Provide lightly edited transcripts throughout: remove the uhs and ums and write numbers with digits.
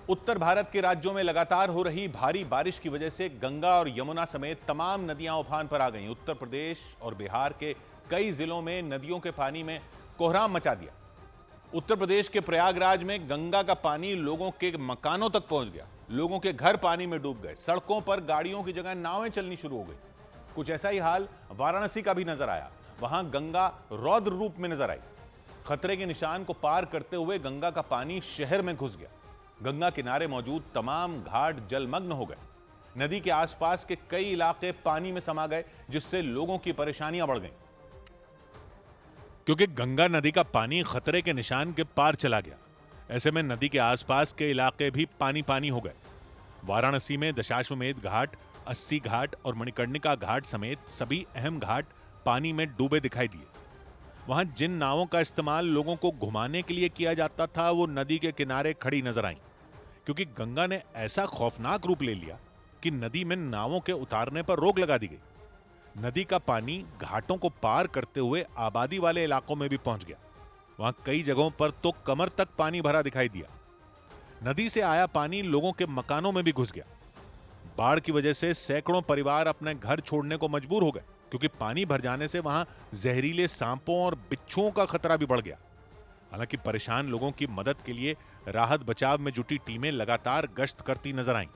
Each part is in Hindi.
उत्तर भारत के राज्यों में लगातार हो रही भारी बारिश की वजह से गंगा और यमुना समेत तमाम नदियां उफान पर आ गईं। उत्तर प्रदेश और बिहार के कई जिलों में नदियों के पानी में कोहराम मचा दिया। उत्तर प्रदेश के प्रयागराज में गंगा का पानी लोगों के मकानों तक पहुंच गया। लोगों के घर पानी में डूब गए। सड़कों पर गाड़ियों की जगह नावें चलनी शुरू हो गई। कुछ ऐसा ही हाल वाराणसी का भी नजर आया। वहां गंगा रौद्र रूप में नजर आई। खतरे के निशान को पार करते हुए गंगा का पानी शहर में घुस गया। गंगा किनारे मौजूद तमाम घाट जलमग्न हो गए। नदी के आसपास के कई इलाके पानी में समा गए, जिससे लोगों की परेशानियां बढ़ गईं। क्योंकि गंगा नदी का पानी खतरे के निशान के पार चला गया, ऐसे में नदी के आसपास के इलाके भी पानी पानी हो गए। वाराणसी में दशाश्वमेध घाट, 80 घाट और मणिकर्णिका घाट समेत सभी अहम घाट पानी में डूबे दिखाई दिए। वहां जिन नावों का इस्तेमाल लोगों को घुमाने के लिए किया जाता था, वो नदी के किनारे खड़ी नजर आईं, क्योंकि गंगा ने ऐसा खौफनाक रूप ले लिया कि नदी में नावों के उतारने पर रोक लगा दी गई। नदी का पानी घाटों को पार करते हुए आबादी वाले इलाकों में भी पहुंच गया। वहां कई जगहों पर तो कमर तक पानी भरा दिखाई दिया। नदी से आया पानी लोगों के मकानों में भी घुस गया। बाढ़ की वजह से सैकड़ों परिवार अपने घर छोड़ने को मजबूर हो गए, क्योंकि पानी भर जाने से वहां जहरीले सांपों और बिच्छुओं का खतरा भी बढ़ गया। हालांकि परेशान लोगों की मदद के लिए राहत बचाव में जुटी टीमें लगातार गश्त करती नजर आईं।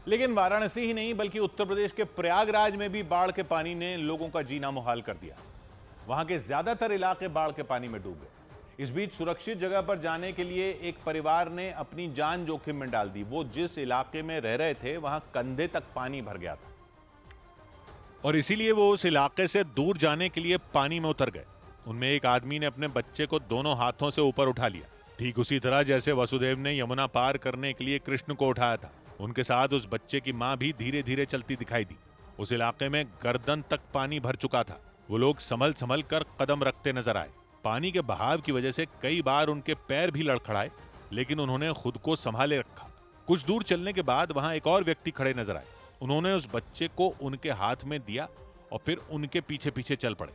लेकिन वाराणसी ही नहीं, बल्कि उत्तर प्रदेश के प्रयागराज में भी बाढ़ के पानी ने लोगों का जीना मुहाल कर दिया। वहां के ज्यादातर इलाके बाढ़ के पानी में डूब गए। इस बीच सुरक्षित जगह पर जाने के लिए एक परिवार ने अपनी जान जोखिम में डाल दी। वो जिस इलाके में रह रहे थे, वहां कंधे तक पानी भर गया था और इसीलिए वो उस इलाके से दूर जाने के लिए पानी में उतर गए। उनमें एक आदमी ने अपने बच्चे को दोनों हाथों से ऊपर उठा लिया, ठीक उसी तरह जैसे वसुदेव ने यमुना पार करने के लिए कृष्ण को उठाया था। उनके साथ उस बच्चे की मां भी धीरे धीरे चलती दिखाई दी। उस इलाके में गर्दन तक पानी भर चुका था। वो लोग संभल संभल कर कदम रखते नजर आए। पानी के बहाव की वजह से कई बार उनके पैर भी लड़खड़ाए, लेकिन उन्होंने खुद को संभाले रखा। कुछ दूर चलने के बाद वहां एक और व्यक्ति खड़े नजर आए। उन्होंने उस बच्चे को उनके हाथ में दिया और फिर उनके पीछे पीछे चल पड़े।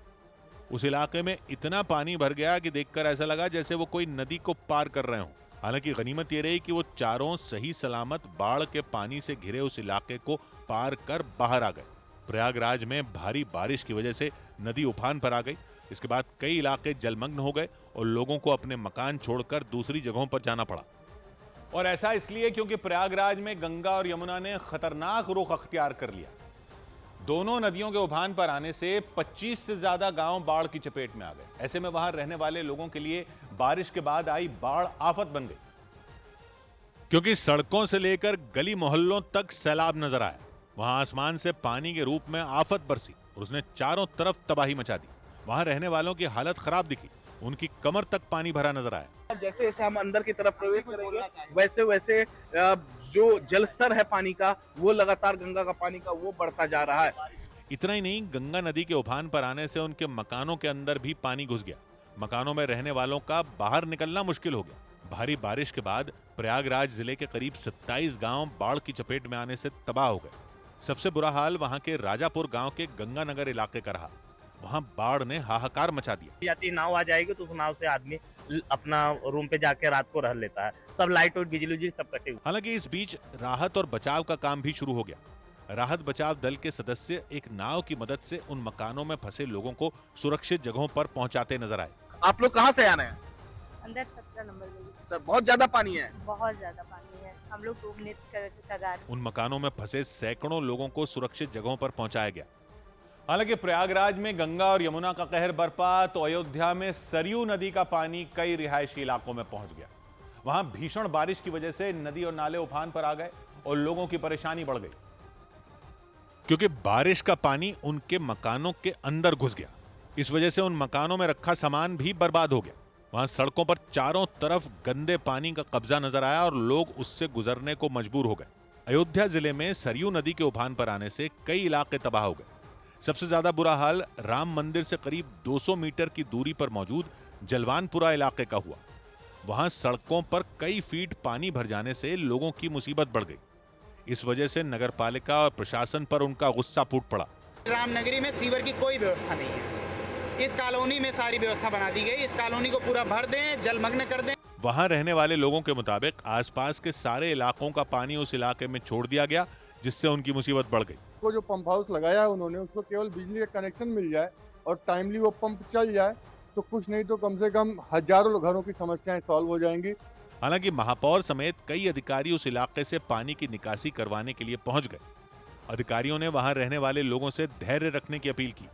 उस इलाके में इतना पानी भर गया कि देखकर ऐसा लगा जैसे वो कोई नदी को पार कर रहे हों। हालांकि गनीमत ये रही कि वो चारों सही सलामत बाढ़ के पानी से घिरे उस इलाके को पार कर बाहर आ गए। प्रयागराज में भारी बारिश की वजह से नदी उफान पर आ गई। इसके बाद कई इलाके जलमग्न हो गए और लोगों को अपने मकान छोड़कर दूसरी जगहों पर जाना पड़ा। और ऐसा इसलिए क्योंकि प्रयागराज में गंगा और यमुना ने खतरनाक रुख अख्तियार कर लिया। दोनों नदियों के उफान पर आने से 25 से ज्यादा गांव बाढ़ की चपेट में आ गए। ऐसे में वहां रहने वाले लोगों के लिए बारिश के बाद आई बाढ़ आफत बन गई, क्योंकि सड़कों से लेकर गली मोहल्लों तक सैलाब नजर आया। वहां आसमान से पानी के रूप में आफत बरसी और उसने चारों तरफ तबाही मचा दी। वहां रहने वालों की हालत खराब दिखी। उनकी कमर तक पानी भरा नजर आया। जैसे जैसे हम अंदर की तरफ प्रवेश करेंगे, वैसे वैसे जो जलस्तर है पानी का, वो लगातार गंगा का पानी का वो बढ़ता जा रहा है। इतना ही नहीं, गंगा नदी के उफान पर आने से उनके मकानों के अंदर भी पानी घुस गया। मकानों में रहने वालों का बाहर निकलना मुश्किल हो गया। भारी बारिश के बाद प्रयागराज जिले के करीब 27 गांव बाढ़ की चपेट में आने से तबाह हो गए। सबसे बुरा हाल वहां के राजापुर गांव के गंगानगर इलाके का रहा। वहां बाढ़ ने हाहाकार मचा दिया। जाती नाव आ जाएगी तो उस नाव से आदमी अपना रूम पे जाके रात को रह लेता है। सब लाइट और बिजली सब कटे हुए। हालांकि इस बीच राहत और बचाव का काम भी शुरू हो गया। राहत बचाव दल के सदस्य एक नाव की मदद से उन मकानों में फंसे लोगों को सुरक्षित जगहों पर पहुंचाते नजर आए। आप लोग कहाँ से आ रहे हैं? अंदर 17 नंबर गली। सर, बहुत ज्यादा पानी है। बहुत ज्यादा पानी है। हम लोग डूबने के कगार। उन मकानों में फंसे सैकड़ों लोगों को सुरक्षित जगहों पर पहुंचाया गया। हालांकि प्रयागराज में गंगा और यमुना का कहर बरपा तो अयोध्या में सरयू नदी का पानी कई रिहायशी इलाकों में पहुंच गया। वहां भीषण बारिश की वजह से नदी और नाले उफान पर आ गए और लोगों की परेशानी बढ़ गई, क्योंकि बारिश का पानी उनके मकानों के अंदर घुस गया। इस वजह से उन मकानों में रखा सामान भी बर्बाद हो गया। वहां सड़कों पर चारों तरफ गंदे पानी का कब्जा नजर आया और लोग उससे गुजरने को मजबूर हो गए। अयोध्या जिले में सरयू नदी के उफान पर आने से कई इलाके तबाह हो गए। सबसे ज्यादा बुरा हाल राम मंदिर से करीब 200 मीटर की दूरी पर मौजूद जलवानपुरा इलाके का हुआ। वहां सड़कों पर कई फीट पानी भर जाने से लोगों की मुसीबत बढ़ गई। इस वजह से नगरपालिका और प्रशासन पर उनका गुस्सा फूट पड़ा। रामनगरी में सीवर की कोई व्यवस्था नहीं है। इस कॉलोनी में सारी व्यवस्था बना दी गई। इस कॉलोनी को पूरा भर दें, जलमग्न कर दें। वहां रहने वाले लोगों के मुताबिक आसपास के सारे इलाकों का पानी उस इलाके में छोड़ दिया गया, जिससे उनकी मुसीबत बढ़ गई। को जो पंप हाउस लगाया है उन्होंने, उसको केवल बिजली का कनेक्शन मिल जाए और टाइमली वो पंप चल जाए तो कुछ नहीं तो कम से कम हजारों घरों की समस्याएं सॉल्व हो जाएंगी। हालांकि महापौर समेत कई अधिकारी उस इलाके से पानी की निकासी करवाने के लिए पहुंच गए। अधिकारियों ने वहां रहने वाले लोगों से धैर्य रखने की अपील की।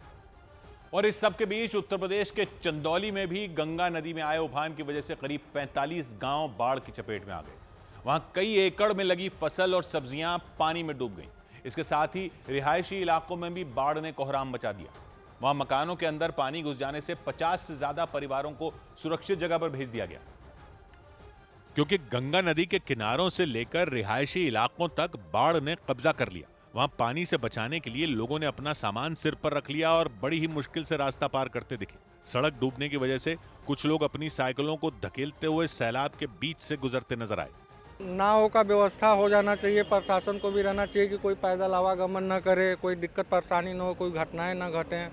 और इस सब के बीच उत्तर प्रदेश के चंदौली में भी गंगा नदी में आए उफान की वजह से करीब 45 गांव बाढ़ की चपेट में आ गए। वहां कई एकड़ में लगी फसल और सब्जियां पानी में डूब गईं। इसके साथ ही रिहायशी इलाकों में भी बाढ़ ने कोहराम मचा दिया। वहां मकानों के अंदर पानी घुस जाने से 50 से ज्यादा परिवारों को सुरक्षित जगह पर भेज दिया गया। क्योंकि गंगा नदी के किनारों से लेकर रिहायशी इलाकों तक बाढ़ ने कब्जा कर लिया, वहां पानी से बचाने के लिए लोगों ने अपना सामान सिर पर रख लिया और बड़ी ही मुश्किल से रास्ता पार करते दिखे। सड़क डूबने की वजह से कुछ लोग अपनी साइकिलों को धकेलते हुए सैलाब के बीच से गुजरते नजर आए। नाव का व्यवस्था हो जाना चाहिए, प्रशासन को भी रहना चाहिए कि कोई पैदल आवागमन न करे, कोई दिक्कत परेशानी न हो, कोई घटनाएं न घटें।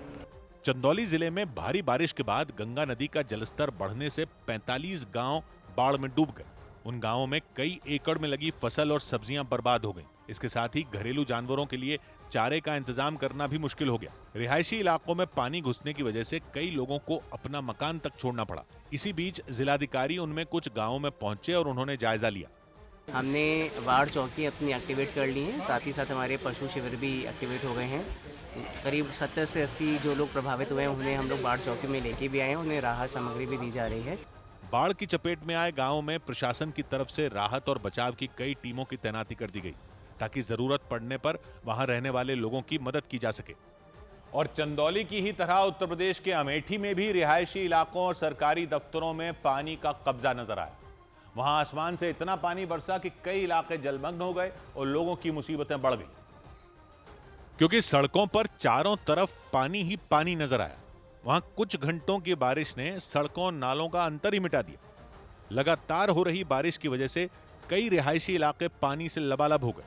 चंदौली जिले में भारी बारिश के बाद गंगा नदी का जलस्तर बढ़ने से 45 गांव बाढ़ में डूब गए। उन गांवों में कई एकड़ में लगी फसल और सब्जियां बर्बाद हो गईं। इसके साथ ही घरेलू जानवरों के लिए चारे का इंतजाम करना भी मुश्किल हो गया। रिहायशी इलाकों में पानी घुसने की वजह से कई लोगों को अपना मकान तक छोड़ना पड़ा। इसी बीच जिलाधिकारी उनमें कुछ गाँवों में पहुंचे और उन्होंने जायजा लिया। हमने वार्ड चौकी अपनी एक्टिवेट कर ली है, साथ ही साथ हमारे पशु शिविर भी एक्टिवेट हो गए हैं। करीब 70 से 80 जो लोग प्रभावित हुए हैं उन्हें हम लोग वार्ड चौकी में लेके भी आए हैं, उन्हें राहत सामग्री भी दी जा रही है। बाढ़ की चपेट में आए गांवों में प्रशासन की तरफ से राहत और बचाव की कई टीमों की तैनाती कर दी गई, ताकि जरूरत पड़ने पर वहां रहने वाले लोगों की मदद की जा सके। और चंदौली की ही तरह उत्तर प्रदेश के अमेठी में भी रिहायशी इलाकों और सरकारी दफ्तरों में पानी का कब्जा नजर आया। वहां आसमान से इतना पानी बरसा कि कई इलाके जलमग्न हो गए और लोगों की मुसीबतें बढ़ गई, क्योंकि सड़कों पर चारों तरफ पानी ही पानी नजर आया। वहां कुछ घंटों की बारिश ने सड़कों और नालों का अंतर ही मिटा दिया। लगातार हो रही बारिश की वजह से कई रिहायशी इलाके पानी से लबालब हो गए।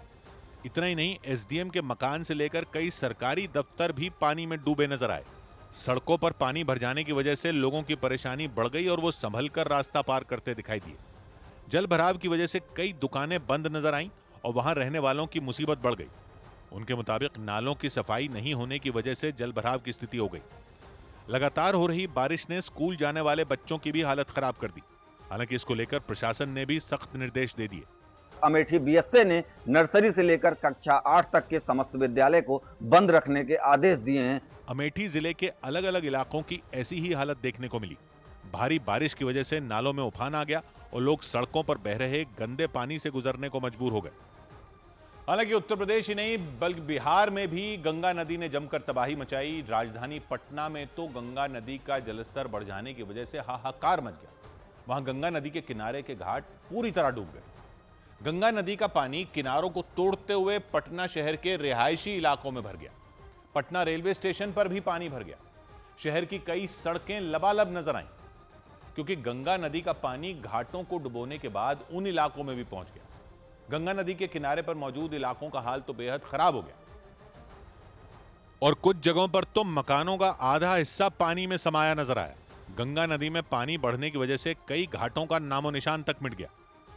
इतना ही नहीं, एसडीएम के मकान से लेकर कई सरकारी दफ्तर भी पानी में डूबे नजर आए। सड़कों पर पानी भर जाने की वजह से लोगों की परेशानी बढ़ गई और वो संभल कर रास्ता पार करते दिखाई दिए। जल भराव की वजह से कई दुकानें बंद नजर आईं और वहां रहने वालों की मुसीबत बढ़ गई। उनके मुताबिक नालों की सफाई नहीं होने की वजह से जल भराव की स्थिति हो गई। लगातार हो रही बारिश ने स्कूल जाने वाले बच्चों की भी हालत खराब कर दी। हालांकि इसको लेकर प्रशासन ने भी सख्त निर्देश दे दिए। अमेठी बीएसए ने नर्सरी से लेकर कक्षा 8 तक के समस्त विद्यालय को बंद रखने के आदेश दिए हैं। अमेठी जिले के अलग अलग इलाकों की ऐसी ही हालत देखने को मिली। भारी बारिश की वजह से नालों में उफान आ गया और लोग सड़कों पर बह रहे गंदे पानी से गुजरने को मजबूर हो गए। हालांकि उत्तर प्रदेश ही नहीं बल्कि बिहार में भी गंगा नदी ने जमकर तबाही मचाई। राजधानी पटना में तो गंगा नदी का जलस्तर बढ़ जाने की वजह से हाहाकार मच गया। वहां गंगा नदी के किनारे के घाट पूरी तरह डूब गए। गंगा नदी का पानी किनारों को तोड़ते हुए पटना शहर के रिहायशी इलाकों में भर गया। पटना रेलवे स्टेशन पर भी पानी भर गया। शहर की कई सड़कें लबालब नजर आईं, क्योंकि गंगा नदी का पानी घाटों को डुबोने के बाद उन इलाकों में भी पहुंच गया। गंगा नदी के किनारे पर मौजूद इलाकों का हाल तो बेहद खराब हो गया और कुछ जगहों पर तो मकानों का आधा हिस्सा पानी में समाया नजर आया। गंगा नदी में पानी बढ़ने की वजह से कई घाटों का नामो निशान तक मिट गया।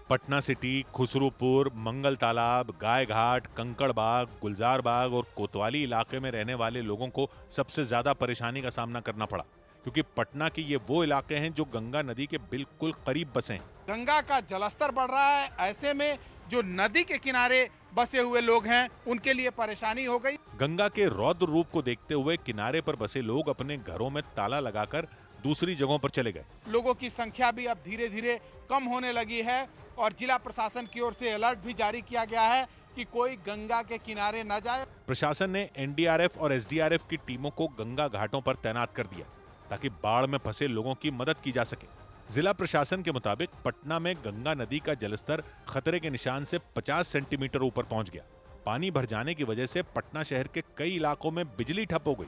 पटना सिटी, खुसरूपुर, मंगल तालाब, गाय घाट, कंकड़ बाग, गुलजार बाग और कोतवाली इलाके में रहने वाले लोगों को सबसे ज्यादा परेशानी का सामना करना पड़ा, क्योंकि पटना के ये वो इलाके हैं जो गंगा नदी के बिल्कुल करीब बसे हैं। गंगा का जलस्तर बढ़ रहा है, ऐसे में जो नदी के किनारे बसे हुए लोग हैं उनके लिए परेशानी हो गई। गंगा के रौद्र रूप को देखते हुए किनारे पर बसे लोग अपने घरों में ताला लगाकर दूसरी जगहों पर चले गए। लोगों की संख्या भी अब धीरे धीरे कम होने लगी है और जिला प्रशासन की ओर से अलर्ट भी जारी किया गया है कि कोई गंगा के किनारे न जाए। प्रशासन ने एनडीआरएफ और एसडीआरएफ की टीमों को गंगा घाटों पर तैनात कर दिया, ताकि बाढ़ में फंसे लोगों की मदद की जा सके। जिला प्रशासन के मुताबिक पटना में गंगा नदी का जलस्तर खतरे के निशान से 50 सेंटीमीटर ऊपर पहुंच गया। पानी भर जाने की वजह से पटना शहर के कई इलाकों में बिजली ठप हो गई।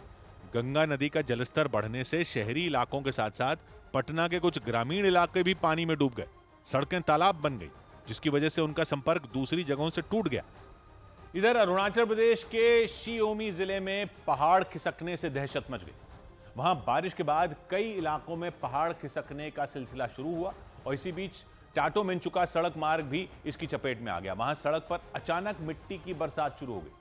गंगा नदी का जलस्तर बढ़ने से शहरी इलाकों के साथ साथ पटना के कुछ ग्रामीण इलाके भी पानी में डूब गए। सड़कें तालाब बन गई, जिसकी वजह से उनका संपर्क दूसरी जगहों से टूट गया। इधर अरुणाचल प्रदेश के शियोमी जिले में पहाड़ खिसकने से दहशत मच गई। वहां बारिश के बाद कई इलाकों में पहाड़ खिसकने का सिलसिला शुरू हुआ और इसी बीच टाटो मेंचुका सड़क मार्ग भी इसकी चपेट में आ गया। वहां सड़क पर अचानक मिट्टी की बरसात शुरू हो गई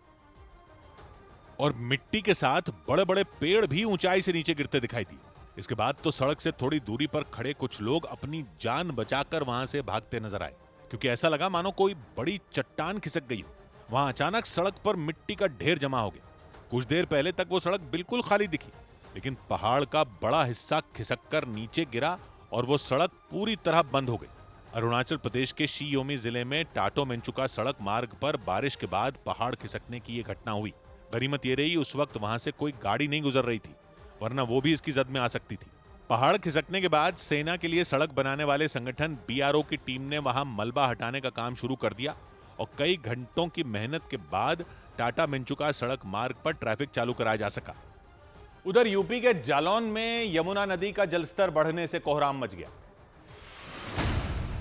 और मिट्टी के साथ बड़े बड़े पेड़ भी ऊंचाई से नीचे गिरते दिखाई दिए। इसके बाद तो सड़क से थोड़ी दूरी पर खड़े कुछ लोग अपनी जान बचाकर वहां से भागते नजर आए, क्योंकि ऐसा लगा मानो कोई बड़ी चट्टान खिसक गई हो। वहां अचानक सड़क पर मिट्टी का ढेर जमा हो गया। कुछ देर पहले तक वो सड़क बिल्कुल खाली दिखी, लेकिन पहाड़ का बड़ा हिस्सा खिसककर नीचे गिरा और वो सड़क पूरी तरह बंद हो गई। अरुणाचल प्रदेश के शी योमी जिले में टाटो मेंचुका सड़क मार्ग पर बारिश के बाद पहाड़ खिसकने की ये घटना हुई। गनीमत ये रही उस वक्त वहां से कोई गाड़ी नहीं गुजर रही थी, वरना वो भी इसकी जद में आ सकती थी। पहाड़ खिसकने के बाद सेना के लिए सड़क बनाने वाले संगठन बीआरओ की टीम ने वहां मलबा हटाने का काम शुरू कर दिया और कई घंटों की मेहनत के बाद टाटा मेंचुका सड़क मार्ग पर ट्रैफिक चालू कराया जा सका। उधर यूपी के जालौन में यमुना नदी का जलस्तर बढ़ने से कोहराम मच गया।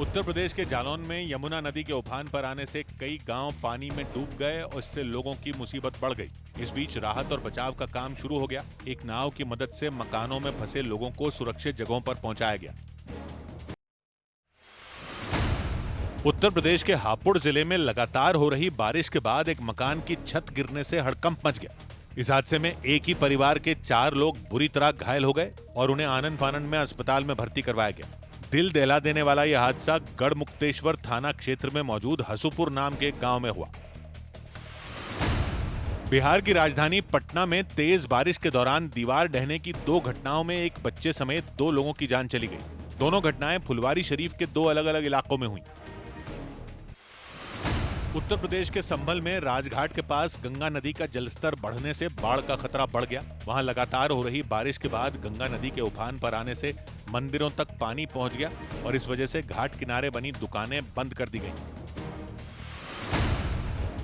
उत्तर प्रदेश के जालौन में यमुना नदी के उफान पर आने से कई गांव पानी में डूब गए और इससे लोगों की मुसीबत बढ़ गई। इस बीच राहत और बचाव का काम शुरू हो गया। एक नाव की मदद से मकानों में फंसे लोगों को सुरक्षित जगहों पर पहुंचाया गया। उत्तर प्रदेश के हापुड़ जिले में लगातार हो रही बारिश के बाद एक मकान की छत गिरने से हड़कंप मच गया। इस हादसे में एक ही परिवार के 4 लोग बुरी तरह घायल हो गए और उन्हें आनन फानन में अस्पताल में भर्ती करवाया गया। दिल दहला देने वाला यह हादसा गढ़मुक्तेश्वर थाना क्षेत्र में मौजूद हसूपुर नाम के एक गांव में हुआ। बिहार की राजधानी पटना में तेज बारिश के दौरान दीवार ढहने की 2 घटनाओं में एक बच्चे समेत 2 लोगों की जान चली गई। दोनों घटनाएं फुलवारी शरीफ के 2 अलग-अलग इलाकों में हुई। उत्तर प्रदेश के संभल में राजघाट के पास गंगा नदी का जलस्तर बढ़ने से बाढ़ का खतरा बढ़ गया। वहां लगातार हो रही बारिश के बाद गंगा नदी के उफान पर आने से मंदिरों तक पानी पहुंच गया और इस वजह से घाट किनारे बनी दुकानें बंद कर दी गईं।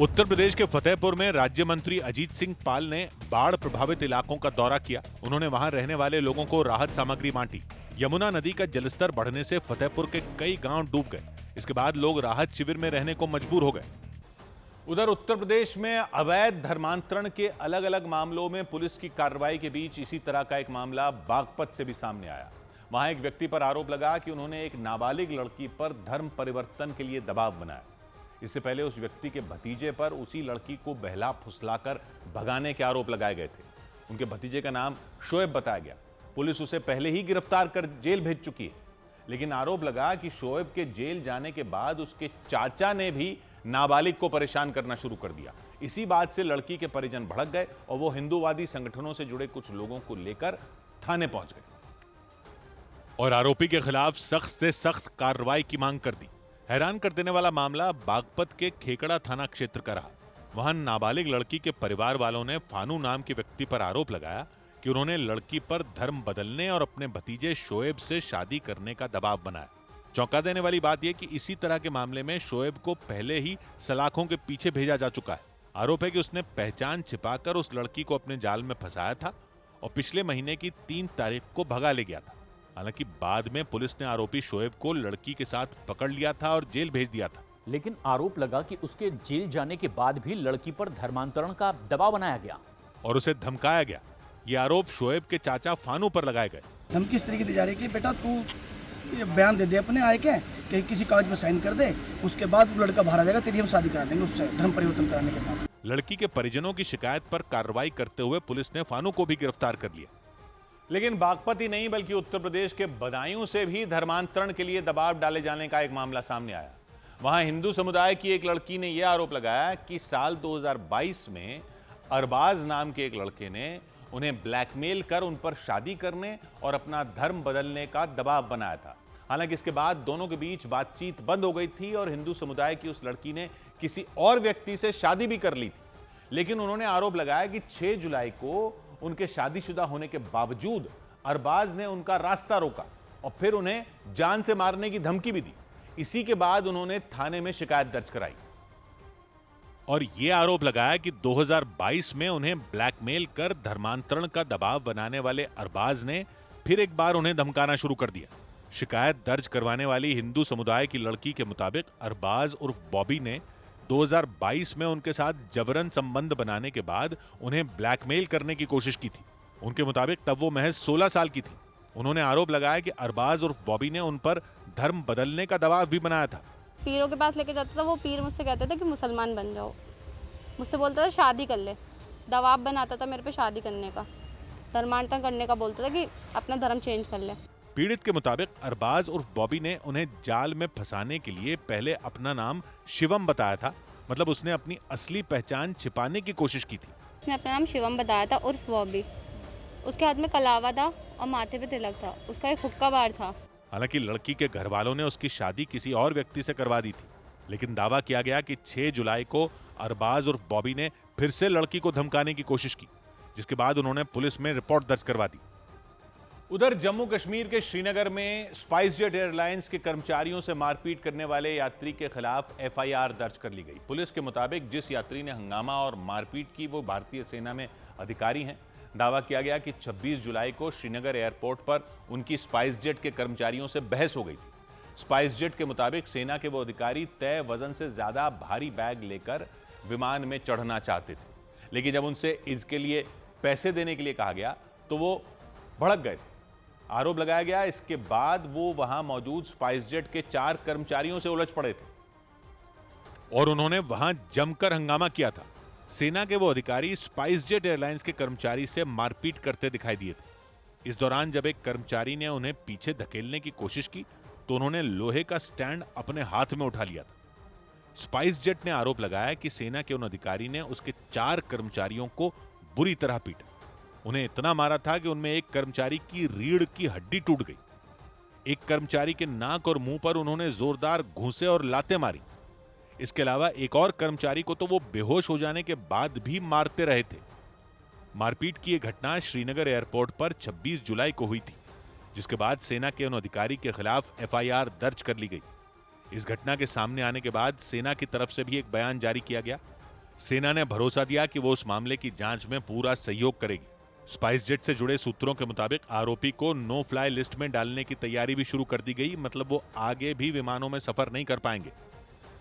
उत्तर प्रदेश के फतेहपुर में राज्य मंत्री अजीत सिंह पाल ने बाढ़ प्रभावित इलाकों का दौरा किया। उन्होंने वहां रहने वाले लोगों को राहत सामग्री बांटी। यमुना नदी का जलस्तर बढ़ने से फतेहपुर के कई गांव डूब गए। इसके बाद लोग राहत शिविर में रहने को मजबूर हो गए। उधर उत्तर प्रदेश में अवैध धर्मांतरण के अलग अलग मामलों में पुलिस की कार्रवाई के बीच इसी तरह का एक मामला बागपत से भी सामने आया। वहां एक व्यक्ति पर आरोप लगा कि उन्होंने एक नाबालिग लड़की पर धर्म परिवर्तन के लिए दबाव बनाया। इससे पहले उस व्यक्ति के भतीजे पर उसी लड़की को बहला फुसलाकर भगाने के आरोप लगाए गए थे। उनके भतीजे का नाम शोएब बताया गया। पुलिस उसे पहले ही गिरफ्तार कर जेल भेज चुकी है, लेकिन आरोप लगा कि शोएब के जेल जाने के बाद उसके चाचा ने भी नाबालिग को परेशान करना शुरू कर दिया। इसी बात से लड़की के परिजन भड़क गए और वो हिंदूवादी संगठनों से जुड़े कुछ लोगों को लेकर थाने पहुंच गए और आरोपी के खिलाफ सख्त से सख्त कार्रवाई की मांग कर दी। हैरान कर देने वाला मामला बागपत के खेकड़ा थाना क्षेत्र का रहा। वहां नाबालिग लड़की के परिवार वालों ने फानू नाम के व्यक्ति पर आरोप लगाया कि उन्होंने लड़की पर धर्म बदलने और अपने भतीजे शोएब से शादी करने का दबाव बनाया। चौंका देने वाली बात यह कि इसी तरह के मामले में शोएब को पहले ही सलाखों के पीछे भेजा जा चुका है। आरोप है कि उसने पहचान छिपाकर उस लड़की को अपने जाल में फंसाया था और पिछले महीने की 3 तारीख को भगा ले गया था। हालांकि बाद में पुलिस ने आरोपी शोएब को लड़की के साथ पकड़ लिया था और जेल भेज दिया था। लेकिन आरोप लगा कि उसके जेल जाने के बाद भी लड़की पर धर्मांतरण का दबाव बनाया गया और उसे धमकाया गया। ये आरोप शोएब के चाचा फानू पर लगाए गए। धमकी इस तरीके दी जा रही है कि बेटा तू बयान दे दे अपने आए के कि किसी कागज में साइन कर दे, उसके बाद वो लड़का बाहर आ जाएगा, तेरी हम शादी करा देंगे उससे धर्म परिवर्तन कराने के बाद। लड़की के परिजनों की शिकायत पर कार्रवाई करते हुए पुलिस ने फानू को भी गिरफ्तार कर लिया। लेकिन बागपत ही नहीं बल्कि उत्तर प्रदेश के बदायूं से भी धर्मांतरण के लिए दबाव डाले जाने का एक मामला सामने आया। वहां हिंदू समुदाय की एक लड़की ने यह आरोप लगाया कि साल 2022 में अरबाज नाम के एक लड़के ने उन्हें ब्लैकमेल कर उन पर शादी करने और अपना धर्म बदलने का दबाव बनाया था। हालांकि इसके बाद दोनों के बीच बातचीत बंद हो गई थी और हिंदू समुदाय की उस लड़की ने किसी और व्यक्ति से शादी भी कर ली थी। लेकिन उन्होंने आरोप लगाया कि 6 जुलाई को उनके शादीशुदा होने के बावजूद अरबाज ने उनका रास्ता रोका और फिर उन्हें जान से मारने की धमकी भी दी। इसी के बाद उन्होंने थाने में शिकायत दर्ज कराई और यह आरोप लगाया कि 2022 में उन्हें ब्लैकमेल कर धर्मांतरण का दबाव बनाने वाले अरबाज ने फिर एक बार उन्हें धमकाना शुरू कर दिया। शिकायत दर्ज करवाने वाली हिंदू समुदाय की लड़की के मुताबिक अरबाज उर्फ बॉबी ने 2022 में उनके साथ जबरन संबंध बनाने के बाद उन्हें ब्लैकमेल करने की कोशिश की थी। उनके मुताबिक तब वो महज 16 साल की थी। उन्होंने आरोप लगाया कि अरबाज उर्फ बॉबी ने उन पर धर्म बदलने का दबाव भी बनाया था। पीरों के पास लेके जाता था, वो पीर मुझसे कहते थे कि मुसलमान बन जाओ, मुझसे बोलता था शादी कर ले, दबाव बनाता था मेरे पे शादी करने का, धर्मांतरण करने का बोलता था कि अपना धर्म चेंज कर ले। पीड़ित के मुताबिक अरबाज उर्फ बॉबी ने उन्हें जाल में फंसाने के लिए पहले अपना नाम शिवम बताया था, मतलब उसने अपनी असली पहचान छिपाने की कोशिश की थी। उसने अपना नाम शिवम बताया था उर्फ बॉबी, उसके हाथ में कलावा था और माथे पे तिलक था, उसका एक हुक्का बार था। हालांकि लड़की के घर वालों ने उसकी शादी किसी और व्यक्ति से करवा दी थी, लेकिन दावा किया गया कि 6 जुलाई को अरबाज उर्फ बॉबी ने फिर से लड़की को धमकाने की कोशिश की, जिसके बाद उन्होंने पुलिस में रिपोर्ट दर्ज करवा दी। उधर जम्मू कश्मीर के श्रीनगर में स्पाइसजेट एयरलाइंस के कर्मचारियों से मारपीट करने वाले यात्री के खिलाफ एफआईआर दर्ज कर ली गई। पुलिस के मुताबिक जिस यात्री ने हंगामा और मारपीट की वो भारतीय सेना में अधिकारी हैं। दावा किया गया कि 26 जुलाई को श्रीनगर एयरपोर्ट पर उनकी स्पाइसजेट के कर्मचारियों से बहस हो गई थी। स्पाइसजेट के मुताबिक सेना के वो अधिकारी तय वजन से ज्यादा भारी बैग लेकर विमान में चढ़ना चाहते थे, लेकिन जब उनसे इसके लिए पैसे देने के लिए कहा गया तो वो भड़क गए थे। आरोप लगाया गया इसके बाद वो वहां मौजूद स्पाइसजेट के 4 कर्मचारियों से उलझ पड़े थे और उन्होंने वहां जमकर हंगामा किया था। सेना के वो अधिकारी स्पाइसजेट एयरलाइंस के कर्मचारी से मारपीट करते दिखाई दिए थे। इस दौरान जब एक कर्मचारी ने उन्हें पीछे धकेलने की कोशिश की तो उन्होंने लोहे का स्टैंड अपने हाथ में उठा लिया था। स्पाइसजेट ने आरोप लगाया कि सेना के उन अधिकारी ने उसके 4 कर्मचारियों को बुरी तरह पीटा। उन्हें इतना मारा था कि उनमें एक कर्मचारी की रीढ़ की हड्डी टूट गई। एक कर्मचारी के नाक और मुंह पर उन्होंने जोरदार घूंसे और लातें मारी। इसके अलावा एक और कर्मचारी को तो वो बेहोश हो जाने के बाद भी मारते रहे थे। मारपीट की यह घटना श्रीनगर एयरपोर्ट पर 26 जुलाई को हुई थी, जिसके बाद सेना के उन अधिकारी के खिलाफ एफआईआर दर्ज कर ली गई। इस घटना के सामने आने के बाद सेना की तरफ से भी एक बयान जारी किया गया। सेना ने भरोसा दिया कि वो उस मामले की जांच में पूरा सहयोग करेगी। स्पाइसजेट से जुड़े सूत्रों के मुताबिक आरोपी को नो फ्लाई लिस्ट में डालने की तैयारी भी शुरू कर दी गई, मतलब वो आगे भी विमानों में सफर नहीं कर पाएंगे।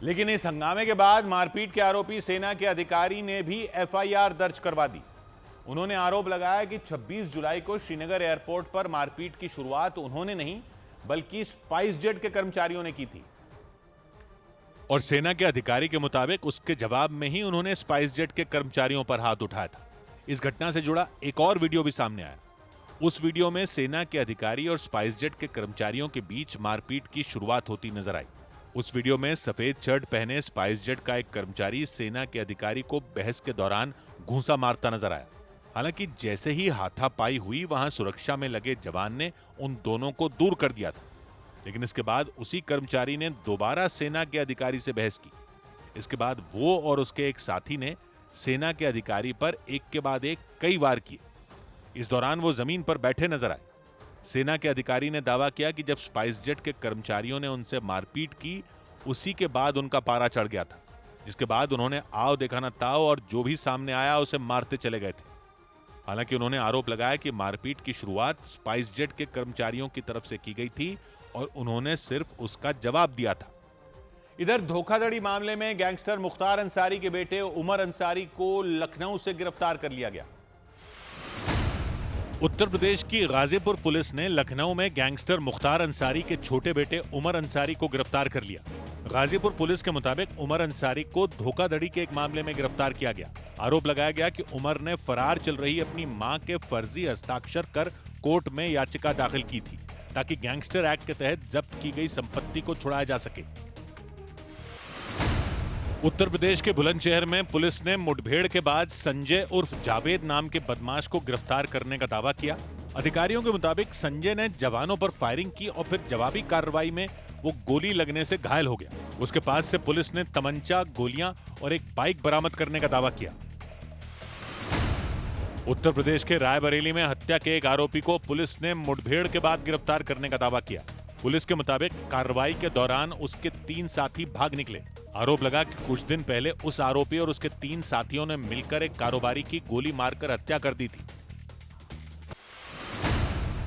लेकिन इस हंगामे के बाद मारपीट के आरोपी सेना के अधिकारी ने भी एफआईआर दर्ज करवा दी। उन्होंने आरोप लगाया कि 26 जुलाई को श्रीनगर एयरपोर्ट पर मारपीट की शुरुआत उन्होंने नहीं बल्कि स्पाइसजेट के कर्मचारियों ने की थी और सेना के अधिकारी के मुताबिक उसके जवाब में ही उन्होंने स्पाइसजेट के कर्मचारियों पर हाथ उठाया था। इस घटना से जुड़ा एक और वीडियो भी सामने आया। उस वीडियो में सेना के अधिकारी और स्पाइसजेट के कर्मचारियों के बीच मारपीट की शुरुआत होती नजर आई। उस वीडियो में सफेद शर्ट पहने स्पाइसजेट का एक कर्मचारी सेना के अधिकारी को बहस के दौरान घूंसा मारता नजर आया। हालांकि जैसे ही हाथापाई हुई वहां सुरक्षा में लगे जवान ने उन दोनों को दूर कर दिया था, लेकिन इसके बाद उसी कर्मचारी ने दोबारा सेना के अधिकारी से बहस की। इसके बाद वो और उसके एक साथी ने सेना के अधिकारी पर एक के बाद एक कई वार किए। इस दौरान वो जमीन पर बैठे नजर आए। सेना के अधिकारी ने दावा किया कि जब स्पाइसजेट के कर्मचारियों ने उनसे मारपीट की, उसी के बाद उनका पारा चढ़ गया था, जिसके बाद उन्होंने आओ देखा ना ताओ और जो भी सामने आया उसे मारते चले गए थे। हालांकि उन्होंने आरोप लगाया कि मारपीट की शुरुआत स्पाइसजेट के कर्मचारियों की तरफ से की गई थी और उन्होंने सिर्फ उसका जवाब दिया था। इधर धोखाधड़ी मामले में गैंगस्टर मुख्तार अंसारी के बेटे उमर अंसारी को लखनऊ से गिरफ्तार कर लिया गया। उत्तर प्रदेश की गाजीपुर पुलिस ने लखनऊ में गैंगस्टर मुख्तार अंसारी के छोटे बेटे उमर अंसारी को गिरफ्तार कर लिया। गाजीपुर पुलिस के मुताबिक उमर अंसारी को धोखाधड़ी के एक मामले में गिरफ्तार किया गया। आरोप लगाया गया कि उमर ने फरार चल रही अपनी मां के फर्जी हस्ताक्षर कर कोर्ट में याचिका दाखिल की थी ताकि गैंगस्टर एक्ट के तहत जब्त की गई संपत्ति को छुड़ाया जा सके। उत्तर प्रदेश के बुलंदशहर में पुलिस ने मुठभेड़ के बाद संजय उर्फ जावेद नाम के बदमाश को गिरफ्तार करने का दावा किया। अधिकारियों के मुताबिक संजय ने जवानों पर फायरिंग की और फिर जवाबी कार्रवाई में वो गोली लगने से घायल हो गया। उसके पास से पुलिस ने तमंचा, गोलियां और एक बाइक बरामद करने का दावा किया। उत्तर प्रदेश के रायबरेली में हत्या के एक आरोपी को पुलिस ने मुठभेड़ के बाद गिरफ्तार करने का दावा किया। पुलिस के मुताबिक कार्रवाई के दौरान उसके 3 साथी भाग निकले। आरोप लगा कि कुछ दिन पहले उस आरोपी और उसके 3 साथियों ने मिलकर एक कारोबारी की गोली मारकर हत्या कर दी थी।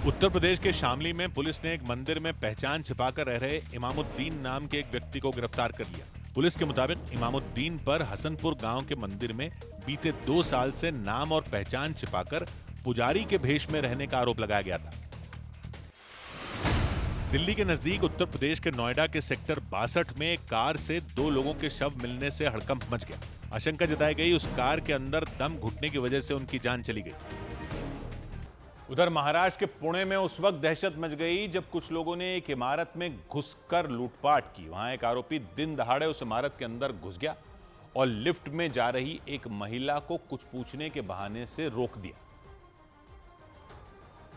उत्तर प्रदेश के शामली में पुलिस ने एक मंदिर में पहचान छिपाकर रह रहे इमामुद्दीन नाम के एक व्यक्ति को गिरफ्तार कर लिया। पुलिस के मुताबिक इमामुद्दीन पर हसनपुर गांव के मंदिर में बीते 2 साल से नाम और पहचान छिपाकर पुजारी के भेष में रहने का आरोप लगाया गया था। दिल्ली के नजदीक उत्तर प्रदेश के नोएडा के सेक्टर 62 में एक कार से 2 लोगों के शव मिलने से हड़कंप मच गया। आशंका जताई गई उस कार के अंदर दम घुटने की वजह से उनकी जान चली गई। उधर महाराष्ट्र के पुणे में उस वक्त दहशत मच गई जब कुछ लोगों ने एक इमारत में घुसकर लूटपाट की। वहां एक आरोपी दिन दहाड़े उस इमारत के अंदर घुस गया और लिफ्ट में जा रही एक महिला को कुछ पूछने के बहाने से रोक दिया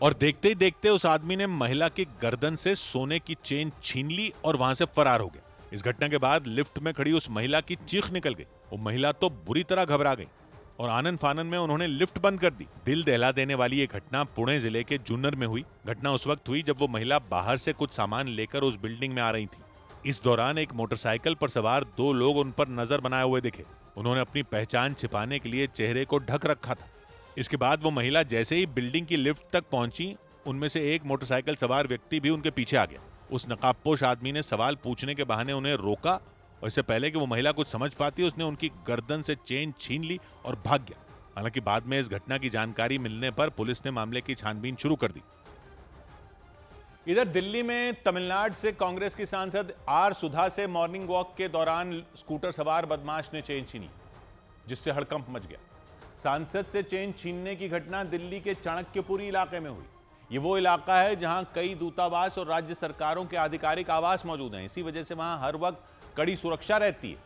और देखते ही देखते उस आदमी ने महिला की गर्दन से सोने की चेन छीन ली और वहां से फरार हो गया। इस घटना के बाद लिफ्ट में खड़ी उस महिला की चीख निकल गई। वो महिला तो बुरी तरह घबरा गई और आनन फानन में उन्होंने लिफ्ट बंद कर दी। दिल दहला देने वाली ये घटना पुणे जिले के जुन्नर में हुई। घटना उस वक्त हुई जब वो महिला बाहर से कुछ सामान लेकर उस बिल्डिंग में आ रही थी। इस दौरान एक मोटरसाइकिल पर सवार 2 लोग उन पर नजर बनाए हुए दिखे। उन्होंने अपनी पहचान छिपाने के लिए चेहरे को ढक रखा था। इसके बाद वो महिला जैसे ही बिल्डिंग की लिफ्ट तक पहुंची, उनमें से एक मोटरसाइकिल सवार व्यक्ति भी उनके पीछे आ गया। उस नकाबपोश आदमी ने सवाल पूछने के बहाने उन्हें रोका और इससे पहले कि वो महिला कुछ समझ पाती, उसने उनकी गर्दन से चेन छीन ली और भाग गया। हालांकि बाद में इस घटना की जानकारी मिलने पर पुलिस ने मामले की छानबीन शुरू कर दी। इधर दिल्ली में तमिलनाडु से कांग्रेस की सांसद आर सुधा से मॉर्निंग वॉक के दौरान स्कूटर सवार बदमाश ने चेन छीनी, जिससे हड़कंप मच गया। सांसद से चेन छीनने की घटना दिल्ली के चाणक्यपुरी इलाके में हुई। ये वो इलाका है जहां कई दूतावास और राज्य सरकारों के आधिकारिक आवास मौजूद हैं। इसी वजह से वहां हर वक्त कड़ी सुरक्षा रहती है।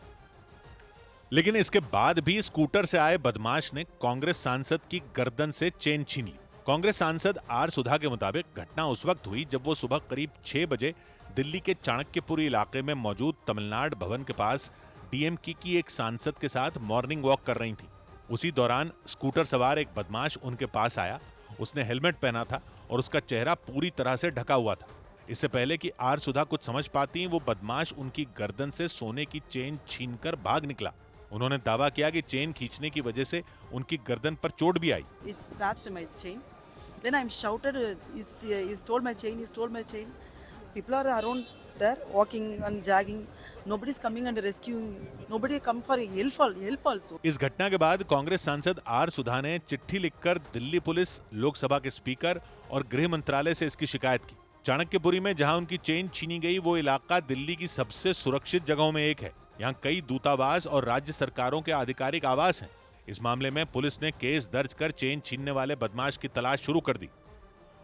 लेकिन इसके बाद भी स्कूटर से आए बदमाश ने कांग्रेस सांसद की गर्दन से चेन छीन ली। कांग्रेस सांसद आर सुधा के मुताबिक घटना उस वक्त हुई जब वो सुबह करीब 6 बजे दिल्ली के चाणक्यपुरी इलाके में मौजूद तमिलनाडु भवन के पास डीएमके की एक सांसद के साथ मॉर्निंग वॉक कर रही थी। उसी दौरान स्कूटर सवार एक बदमाश उनके पास आया। उसने हेलमेट पहना था और उसका चेहरा पूरी तरह से ढका हुआ था। इससे पहले कि आर सुधा कुछ समझ पाती, वो बदमाश उनकी गर्दन से सोने की चेन छीनकर भाग निकला। उन्होंने दावा किया कि चेन खींचने की वजह से उनकी गर्दन पर चोट भी आई। Then I'm shouted, he stole my chain, he stole my chain. People are around there walking and jogging. Nobody's coming and rescuing. Nobody come for help also. इस घटना के बाद कांग्रेस सांसद आर सुधा ने चिट्ठी लिखकर दिल्ली पुलिस, लोकसभा के स्पीकर और गृह मंत्रालय से इसकी शिकायत की। चाणक्यपुरी में जहां उनकी चेन छीनी गई, वो इलाका दिल्ली की सबसे सुरक्षित जगहों में एक है। यहाँ कई दूतावास और राज्य सरकारों के आधिकारिक आवास हैं। इस मामले में पुलिस ने केस दर्ज कर चेन छीनने वाले बदमाश की तलाश शुरू कर दी।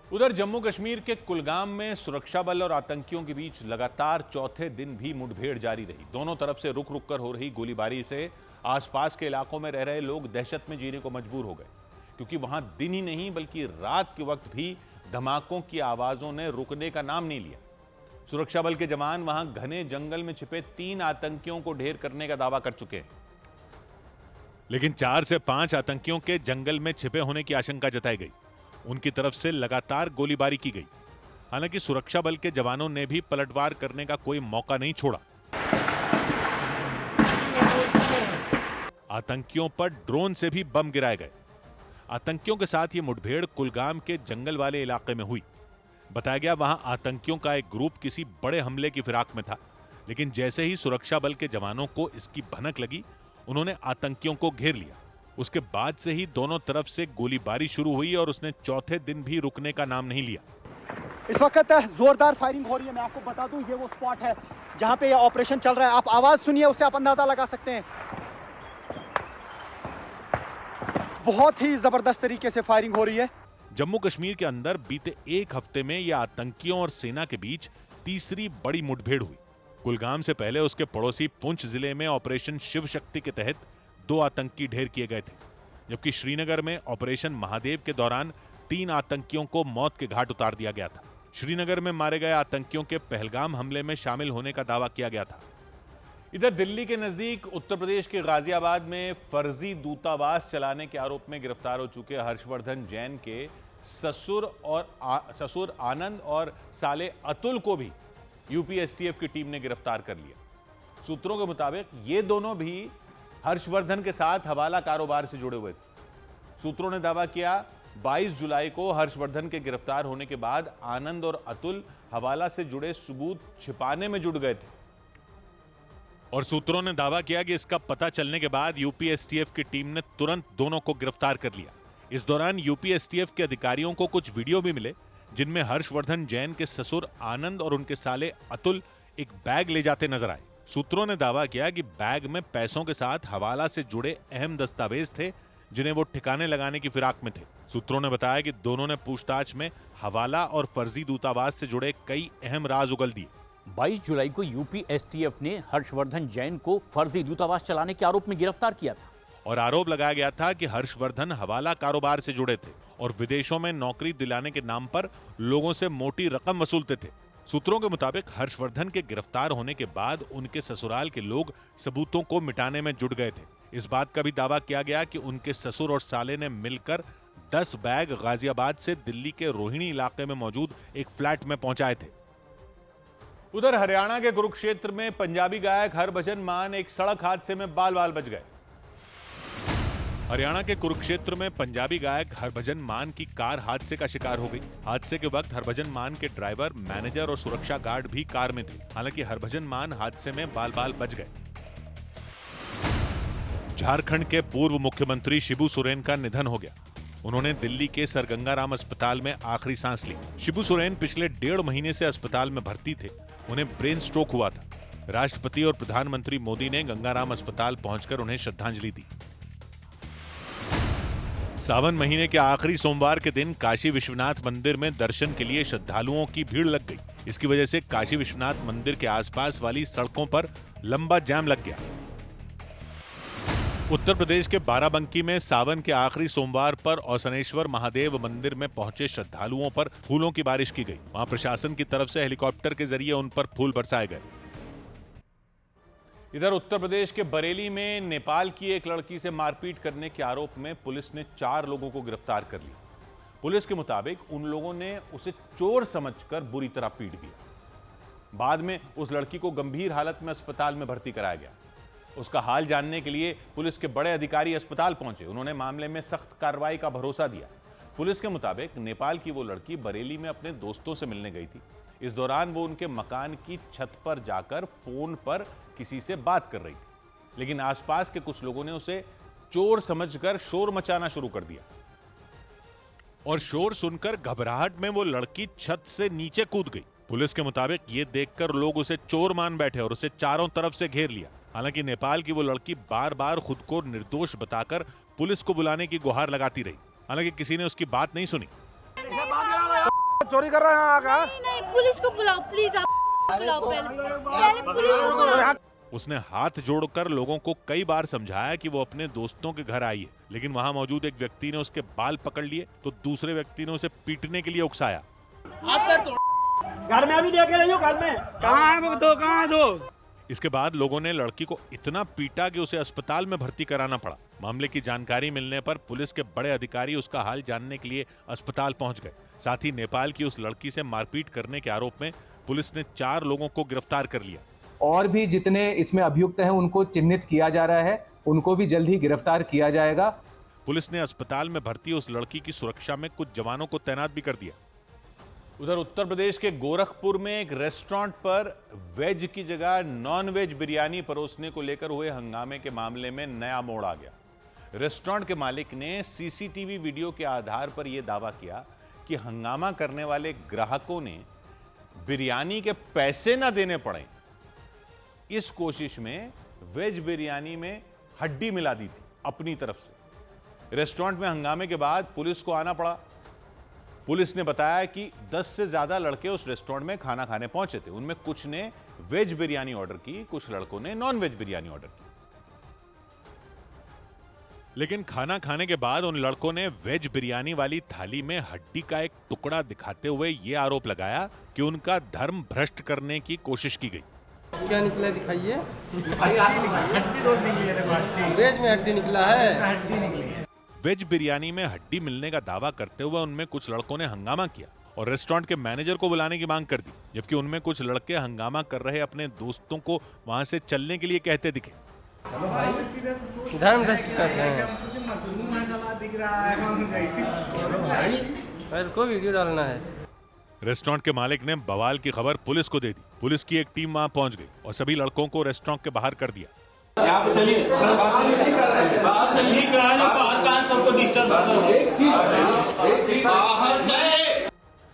उधर जम्मू कश्मीर के कुलगाम में सुरक्षा बल और आतंकियों के बीच लगातार चौथे दिन भी मुठभेड़ जारी रही। दोनों तरफ से रुक रुक कर हो रही गोलीबारी से आसपास के इलाकों में रह रहे लोग दहशत में जीने को मजबूर हो गए, क्योंकि वहां दिन ही नहीं बल्कि रात के वक्त भी धमाकों की आवाजों ने रुकने का नाम नहीं लिया। सुरक्षा बल के जवान वहां घने जंगल में छिपे 3 आतंकियों को ढेर करने का दावा कर चुके हैं, लेकिन 4 से 5 आतंकियों के जंगल में छिपे होने की आशंका जताई गई। उनकी तरफ से लगातार गोलीबारी की गई। हालांकि सुरक्षा बल के जवानों ने भी पलटवार करने का कोई मौका नहीं छोड़ा। आतंकियों पर ड्रोन से भी बम गिराए गए। आतंकियों के साथ ये मुठभेड़ कुलगाम के जंगल वाले इलाके में हुई। बताया गया वहां आतंकियों का एक ग्रुप किसी बड़े हमले की फिराक में था, लेकिन जैसे ही सुरक्षा बल के जवानों को इसकी भनक लगी, उन्होंने आतंकियों को घेर लिया। उसके बाद से ही दोनों तरफ से गोलीबारी शुरू हुई और उसने चौथे दिन भी रुकने का नाम नहीं लिया। इस वक्त जोरदार फायरिंग हो रही है। मैं आपको बता दूं, ये वो स्पॉट है जहां पे ये ऑपरेशन चल रहा है। आप आवाज सुनिए, उससे आप अंदाजा लगा सकते हैं। बहुत ही जबरदस्त तरीके से फायरिंग हो रही है। जम्मू कश्मीर के अंदर बीते एक हफ्ते में यह आतंकियों और सेना के बीच तीसरी बड़ी मुठभेड़ हुई। कुलगाम से पहले उसके पड़ोसी पुंछ जिले में ऑपरेशन शिव शक्ति के तहत 2 आतंकी ढेर किए गए थे, जबकि श्रीनगर में ऑपरेशन महादेव के दौरान 3 आतंकियों को मौत के घाट उतार दिया गया था। श्रीनगर में मारे गए आतंकियों के पहलगाम हमले में शामिल होने का दावा किया गया था। इधर दिल्ली के नजदीक उत्तर प्रदेश के गाजियाबाद में फर्जी दूतावास चलाने के आरोप में गिरफ्तार हो चुके हर्षवर्धन जैन के ससुर आनंद और साले अतुल को भी यूपी एसटीएफ की टीम ने गिरफ्तार कर लिया। सूत्रों के मुताबिक ये दोनों भी हर्षवर्धन के साथ हवाला कारोबार से जुड़े हुए थे। सूत्रों ने दावा किया 22 जुलाई को हर्षवर्धन के गिरफ्तार होने के बाद आनंद और अतुल हवाला से जुड़े सबूत छिपाने में जुट गए थे। और सूत्रों ने दावा किया कि इसका पता चलने के बाद यूपी एसटीएफ की टीम ने तुरंत दोनों को गिरफ्तार कर लिया। इस दौरान यूपी एसटीएफ के अधिकारियों को कुछ वीडियो भी मिले जिनमें हर्षवर्धन जैन के ससुर आनंद और उनके साले अतुल एक बैग ले जाते नजर आए। सूत्रों ने दावा किया कि बैग में पैसों के साथ हवाला से जुड़े अहम दस्तावेज थे, जिन्हें वो ठिकाने लगाने की फिराक में थे। सूत्रों ने बताया कि दोनों ने पूछताछ में हवाला और फर्जी दूतावास से जुड़े कई अहम राज उगल दिए। 22 जुलाई को यूपी एसटीएफ ने हर्षवर्धन जैन को फर्जी दूतावास चलाने के आरोप में गिरफ्तार किया था और आरोप लगाया गया था कि हर्षवर्धन हवाला कारोबार से जुड़े थे और विदेशों में नौकरी दिलाने के नाम पर लोगों से मोटी रकम वसूलते थे। सूत्रों के मुताबिक हर्षवर्धन के गिरफ्तार होने के बाद उनके ससुराल के लोग सबूतों को मिटाने में जुट गए थे। इस बात का भी दावा किया गया कि उनके ससुर और साले ने मिलकर 10 बैग गाजियाबाद से दिल्ली के रोहिणी इलाके में मौजूद एक फ्लैट में पहुंचाए थे। उधर हरियाणा के कुरुक्षेत्र में पंजाबी गायक हरभजन मान एक सड़क हादसे में बाल बाल बच गए। हरियाणा के कुरुक्षेत्र में पंजाबी गायक हरभजन मान की कार हादसे का शिकार हो गई। हादसे के वक्त हरभजन मान के ड्राइवर, मैनेजर और सुरक्षा गार्ड भी कार में थे। हालांकि हरभजन मान हादसे में बाल बाल बच गए। झारखंड के पूर्व मुख्यमंत्री शिबू सोरेन का निधन हो गया। उन्होंने दिल्ली के सर गंगाराम अस्पताल में आखिरी सांस ली। शिबू सोरेन पिछले 1.5 महीने से अस्पताल में भर्ती थे। उन्हें ब्रेन स्ट्रोक हुआ था। राष्ट्रपति और प्रधानमंत्री मोदी ने गंगाराम अस्पताल पहुंचकर उन्हें श्रद्धांजलि दी। सावन महीने के आखिरी सोमवार के दिन काशी विश्वनाथ मंदिर में दर्शन के लिए श्रद्धालुओं की भीड़ लग गई। इसकी वजह से काशी विश्वनाथ मंदिर के आसपास वाली सड़कों पर लंबा जाम लग गया। उत्तर प्रदेश के बाराबंकी में सावन के आखिरी सोमवार पर औसनेश्वर महादेव मंदिर में पहुंचे श्रद्धालुओं पर फूलों की बारिश की गई। वहां प्रशासन की तरफ से हेलीकॉप्टर के जरिए उन पर फूल बरसाए गए। इधर उत्तर प्रदेश के बरेली में नेपाल की एक लड़की से मारपीट करने के आरोप में पुलिस ने 4 लोगों को गिरफ्तार कर लिया। पुलिस के मुताबिक उन लोगों ने उसे चोर समझकर बुरी तरह पीट दिया। बाद में उस लड़की को गंभीर हालत में अस्पताल में भर्ती कराया गया। उसका हाल जानने के लिए पुलिस के बड़े अधिकारी अस्पताल पहुंचे। उन्होंने मामले में सख्त कार्रवाई का भरोसा दिया। पुलिस के मुताबिक नेपाल की वो लड़की बरेली में अपने दोस्तों से मिलने गई थी। इस दौरान वो उनके मकान की छत पर जाकर फोन पर किसी से बात कर रही थी, लेकिन आसपास के कुछ लोगों ने उसे चोर समझकर शोर मचाना शुरू कर दिया और शोर सुनकर घबराहट में वो लड़की छत से नीचे कूद गई। पुलिस के मुताबिक ये देखकर लोग उसे चोर मान बैठे और उसे चारों तरफ से घेर लिया। हालांकि नेपाल की वो लड़की बार बार खुद को निर्दोष बताकर पुलिस को बुलाने की गुहार लगाती रही। हालांकि किसी ने उसकी बात नहीं सुनी। चोरी कर रहे हैं नहीं, पुलिस को बुलाओ प्लीज, आप बुलाओ पहले पुलिस को बुलाओ। उसने हाथ जोड़कर लोगों को कई बार समझाया कि वो अपने दोस्तों के घर आई है, लेकिन वहां मौजूद एक व्यक्ति ने उसके बाल पकड़ लिए तो दूसरे व्यक्ति ने उसे पीटने के लिए उकसाया। घर में अभी देख रही हो, घर में कहाँ है दो। इसके बाद लोगों ने लड़की को इतना पीटा कि उसे अस्पताल में भर्ती कराना पड़ा। मामले की जानकारी मिलने पर पुलिस के बड़े अधिकारी उसका हाल जानने के लिए अस्पताल पहुंच गए। साथ ही नेपाल की उस लड़की से मारपीट करने के आरोप में पुलिस ने 4 लोगों को गिरफ्तार कर लिया। और भी जितने इसमें अभियुक्त हैं उनको चिन्हित किया जा रहा है, उनको भी जल्द ही गिरफ्तार किया जाएगा। पुलिस ने अस्पताल में भर्ती उस लड़की की सुरक्षा में कुछ जवानों को तैनात भी कर दिया। उधर उत्तर प्रदेश के गोरखपुर में एक रेस्टोरेंट पर वेज की जगह नॉन वेज बिरयानी परोसने को लेकर हुए हंगामे के मामले में नया मोड़ आ गया। रेस्टोरेंट के मालिक ने सीसीटीवी वीडियो के आधार पर यह दावा किया कि हंगामा करने वाले ग्राहकों ने बिरयानी के पैसे ना देने पड़े, इस कोशिश में वेज बिरयानी में हड्डी मिला दी थी अपनी तरफ से। रेस्टोरेंट में हंगामे के बाद पुलिस को आना पड़ा। पुलिस ने बताया कि 10 से ज्यादा लड़के उस रेस्टोरेंट में खाना खाने पहुंचे थे। उनमें कुछ ने वेज बिरयानी ऑर्डर की, कुछ लड़कों ने नॉन वेज बिरयानी ऑर्डर की। लेकिन खाना खाने के बाद उन लड़कों ने वेज बिरयानी वाली थाली में हड्डी का एक टुकड़ा दिखाते हुए यह आरोप लगाया कि उनका धर्म भ्रष्ट करने की कोशिश की गई। क्या निकला दिखाइए। वेज में हड्डी निकला है। वेज बिरयानी में हड्डी मिलने का दावा करते हुए उनमें कुछ लड़कों ने हंगामा किया और रेस्टोरेंट के मैनेजर को बुलाने की मांग कर दी, जबकि उनमें कुछ लड़के हंगामा कर रहे अपने दोस्तों को वहां से चलने के लिए कहते दिखे। धर्म भ्रष्ट करते हैं, को वीडियो डालना है। रेस्टोरेंट के मालिक ने बवाल की खबर पुलिस को दे दी। पुलिस की एक टीम वहां पहुंच गई और सभी लड़कों को रेस्टोरेंट के बाहर कर दिया।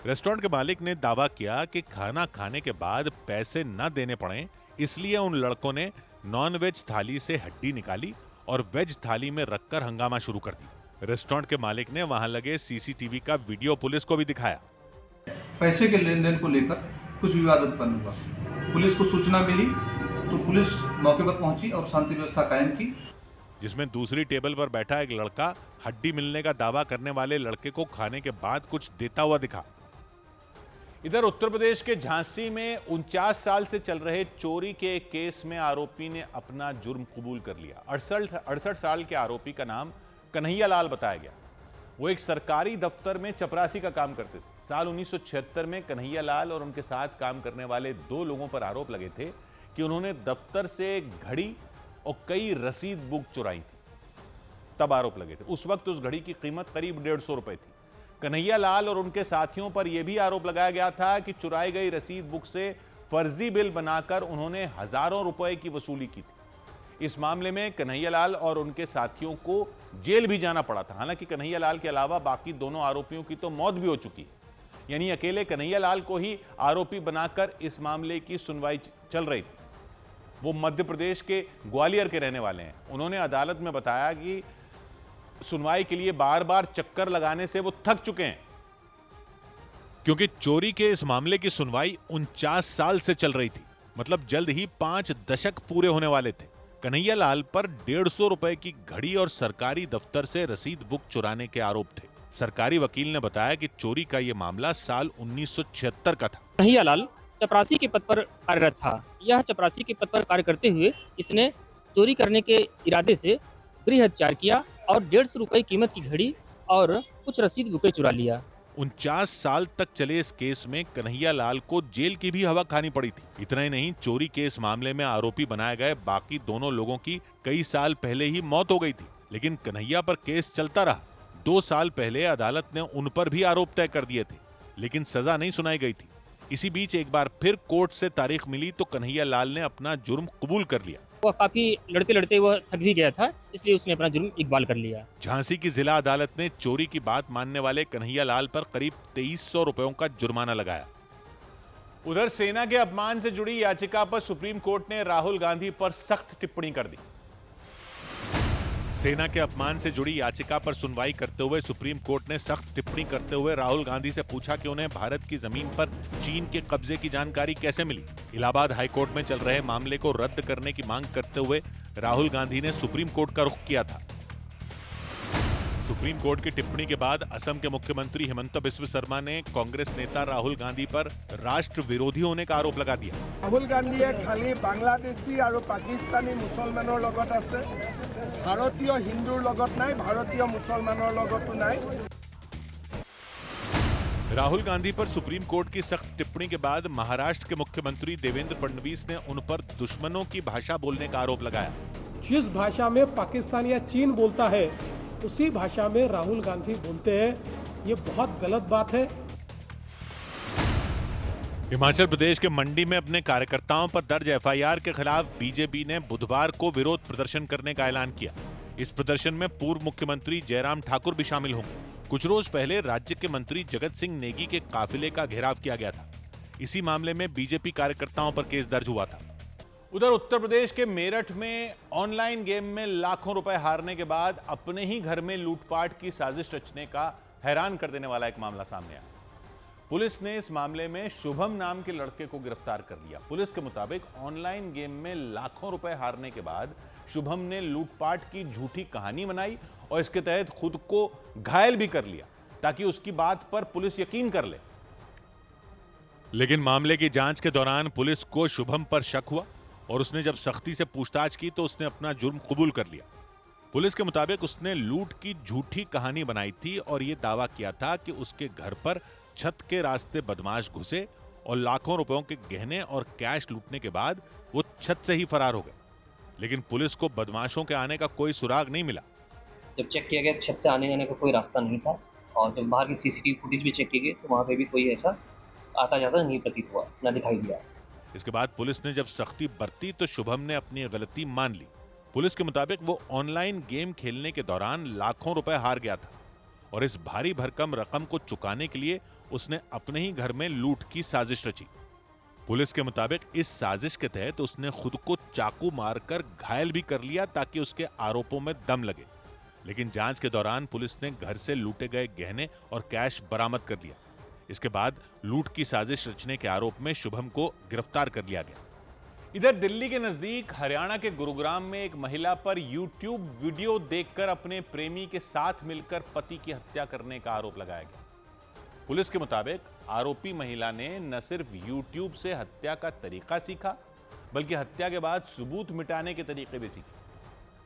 रेस्टोरेंट के मालिक ने दावा किया कि खाना खाने के बाद पैसे न देने पड़े, इसलिए उन लड़कों ने नॉन-वेज थाली से हड्डी निकाली और वेज थाली में रखकर हंगामा शुरू कर दी। रेस्टोरेंट के मालिक ने वहां लगे सीसीटीवी का वीडियो पुलिस को भी दिखाया। पैसे के लेन देन को लेकर कुछ विवाद उत्पन्न हुआ। पुलिस को सूचना मिली तो पुलिस मौके पर पहुंची और शांति व्यवस्था कायम की, जिसमें दूसरी टेबल पर बैठा एक लड़का हड्डी मिलने का दावा करने वाले लड़के को खाने के बाद कुछ देता हुआ दिखा। इधर उत्तर प्रदेश के झांसी में 49 साल से चल रहे चोरी के एक केस में आरोपी ने अपना जुर्म कबूल कर लिया। 68 साल के आरोपी का नाम कन्हैया लाल बताया गया। वो एक सरकारी दफ्तर में चपरासी का काम करते थे। साल 1976 में कन्हैया लाल और उनके साथ काम करने वाले 2 लोगों पर आरोप लगे थे कि उन्होंने दफ्तर से घड़ी और कई रसीद बुक चुराई थी। तब आरोप लगे थे। उस वक्त उस घड़ी की कीमत करीब 150 रुपए थी। कन्हैया लाल और उनके साथियों पर यह भी आरोप लगाया गया था कि चुराई गई रसीद बुक से फर्जी बिल बनाकर उन्होंने हजारों रुपए की वसूली की थी। इस मामले में कन्हैया लाल और उनके साथियों को जेल भी जाना पड़ा था। हालांकि कन्हैया लाल के अलावा बाकी दोनों आरोपियों की तो मौत भी हो चुकी है, यानी अकेले कन्हैया लाल को ही आरोपी बनाकर इस मामले की सुनवाई चल रही थी। वो मध्य प्रदेश के ग्वालियर के रहने वाले हैं। उन्होंने अदालत में बताया कि सुनवाई के लिए बार बार चक्कर लगाने से वो थक चुके हैं, क्योंकि चोरी के इस मामले की सुनवाई 49 साल से चल रही थी। मतलब जल्द ही 5 दशक पूरे होने वाले थे। कन्हैया लाल पर 150 रुपए की घड़ी और सरकारी दफ्तर से रसीद बुक चुराने के आरोप थे। सरकारी वकील ने बताया कि चोरी का यह मामला साल 1976 का था। कन्हैया लाल चपरासी के पद पर कार्यरत था। यह चपरासी के पद पर कार्य करते हुए इसने चोरी करने के इरादे से गृह हत्यार किया और 150 रुपए कीमत की घड़ी और कुछ रसीद बुकें चुरा लिया। 49 साल तक चले इस केस में कन्हैया लाल को जेल की भी हवा खानी पड़ी थी। इतना ही नहीं, चोरी के इस मामले में आरोपी बनाए गए बाकी दोनों लोगों की कई साल पहले ही मौत हो गई थी, लेकिन कन्हैया पर केस चलता रहा। 2 साल पहले अदालत ने उन पर भी आरोप तय कर दिए थे, लेकिन सजा नहीं सुनाई गई थी। इसी बीच एक बार फिर कोर्ट से तारीख मिली तो कन्हैया लाल ने अपना जुर्म कबूल कर लिया। वह काफी लड़ते लड़ते वह थक भी गया था, इसलिए उसने अपना जुर्म इकबाल कर लिया। झांसी की जिला अदालत ने चोरी की बात मानने वाले कन्हैया लाल पर करीब 2300 रुपयों का जुर्माना लगाया। उधर सेना के अपमान से जुड़ी याचिका पर सुप्रीम कोर्ट ने राहुल गांधी पर सख्त टिप्पणी कर दी। सेना के अपमान से जुड़ी याचिका पर सुनवाई करते हुए सुप्रीम कोर्ट ने सख्त टिप्पणी करते हुए राहुल गांधी से पूछा कि उन्हें भारत की जमीन पर चीन के कब्जे की जानकारी कैसे मिली। इलाहाबाद हाईकोर्ट में चल रहे मामले को रद्द करने की मांग करते हुए राहुल गांधी ने सुप्रीम कोर्ट का रुख किया था। सुप्रीम कोर्ट की टिप्पणी के बाद असम के मुख्यमंत्री हिमंत बिस्व शर्मा ने कांग्रेस नेता राहुल गांधी पर राष्ट्र विरोधी होने का आरोप लगा दिया। राहुल गांधी खाली बांग्लादेशी और पाकिस्तानी मुसलमानों लगत आछे, भारतीय हिंदुर लगत नाई, भारतीय मुसलमानों लगतो नाई। राहुल गांधी पर सुप्रीम कोर्ट की सख्त टिप्पणी के बाद महाराष्ट्र के मुख्यमंत्री देवेंद्र फडणवीस ने उन पर दुश्मनों की भाषा बोलने का आरोप लगाया। जिस भाषा में पाकिस्तान या चीन बोलता है उसी भाषा में राहुल गांधी बोलते हैं, ये बहुत गलत बात है। हिमाचल प्रदेश के मंडी में अपने कार्यकर्ताओं पर दर्ज एफआईआर के खिलाफ बीजेपी ने बुधवार को विरोध प्रदर्शन करने का ऐलान किया। इस प्रदर्शन में पूर्व मुख्यमंत्री जयराम ठाकुर भी शामिल होंगे। कुछ रोज पहले राज्य के मंत्री जगत सिंह नेगी के काफिले का घेराव किया गया था। इसी मामले में बीजेपी कार्यकर्ताओं पर केस दर्ज हुआ था। उधर उत्तर प्रदेश के मेरठ में ऑनलाइन गेम में लाखों रुपए हारने के बाद अपने ही घर में लूटपाट की साजिश रचने का हैरान कर देने वाला एक मामला सामने आया। पुलिस ने इस मामले में शुभम नाम के लड़के को गिरफ्तार कर लिया। पुलिस के मुताबिक ऑनलाइन गेम में लाखों रुपए हारने के बाद शुभम ने लूटपाट की झूठी कहानी बनाई और इसके तहत खुद को घायल भी कर लिया ताकि उसकी बात पर पुलिस यकीन कर ले। लेकिन मामले की जांच के दौरान पुलिस को शुभम पर शक हुआ और उसने जब सख्ती से पूछताछ की तो उसने अपना जुर्म कबूल कर लिया। पुलिस के मुताबिक उसने लूट की झूठी कहानी बनाई थी और यह दावा किया था कि उसके घर पर छत के रास्ते बदमाश घुसे और लाखों रुपयों के गहने और कैश लूटने के बाद वो छत से ही फरार हो गए। लेकिन पुलिस को बदमाशों के आने का कोई सुराग नहीं मिला। जब चेक किया गया छत से आने जाने का कोई रास्ता नहीं था और जब बाहर की सीसीटीवी फुटेज भी चेक की गई तो वहाँ पे भी कोई ऐसा आता जाता नहीं प्रतीत हुआ, ना दिखाई दिया। इसके बाद पुलिस ने जब सख्ती बरती तो शुभम ने अपनी गलती मान ली। पुलिस के मुताबिक वो ऑनलाइन गेम खेलने के दौरान लाखों रुपए हार गया था और इस भारी भरकम रकम को चुकाने के लिए उसने अपने ही घर में लूट की साजिश रची। पुलिस के मुताबिक इस साजिश के तहत उसने खुद को चाकू मारकर घायल भी कर लिया ताकि उसके आरोपों में दम लगे। लेकिन जांच के दौरान पुलिस ने घर से लूटे गए गहने और कैश बरामद कर लिया। इसके बाद लूट की साजिश रचने के आरोप में शुभम को गिरफ्तार कर लिया गया। इधर दिल्ली के नजदीक हरियाणा के गुरुग्राम में एक महिला पर YouTube वीडियो देखकर अपने प्रेमी के साथ मिलकर पति की हत्या करने का आरोप लगाया गया। पुलिस के मुताबिक आरोपी महिला ने न सिर्फ YouTube से हत्या का तरीका सीखा, बल्कि हत्या के बाद सबूत मिटाने के तरीके भी सीखे।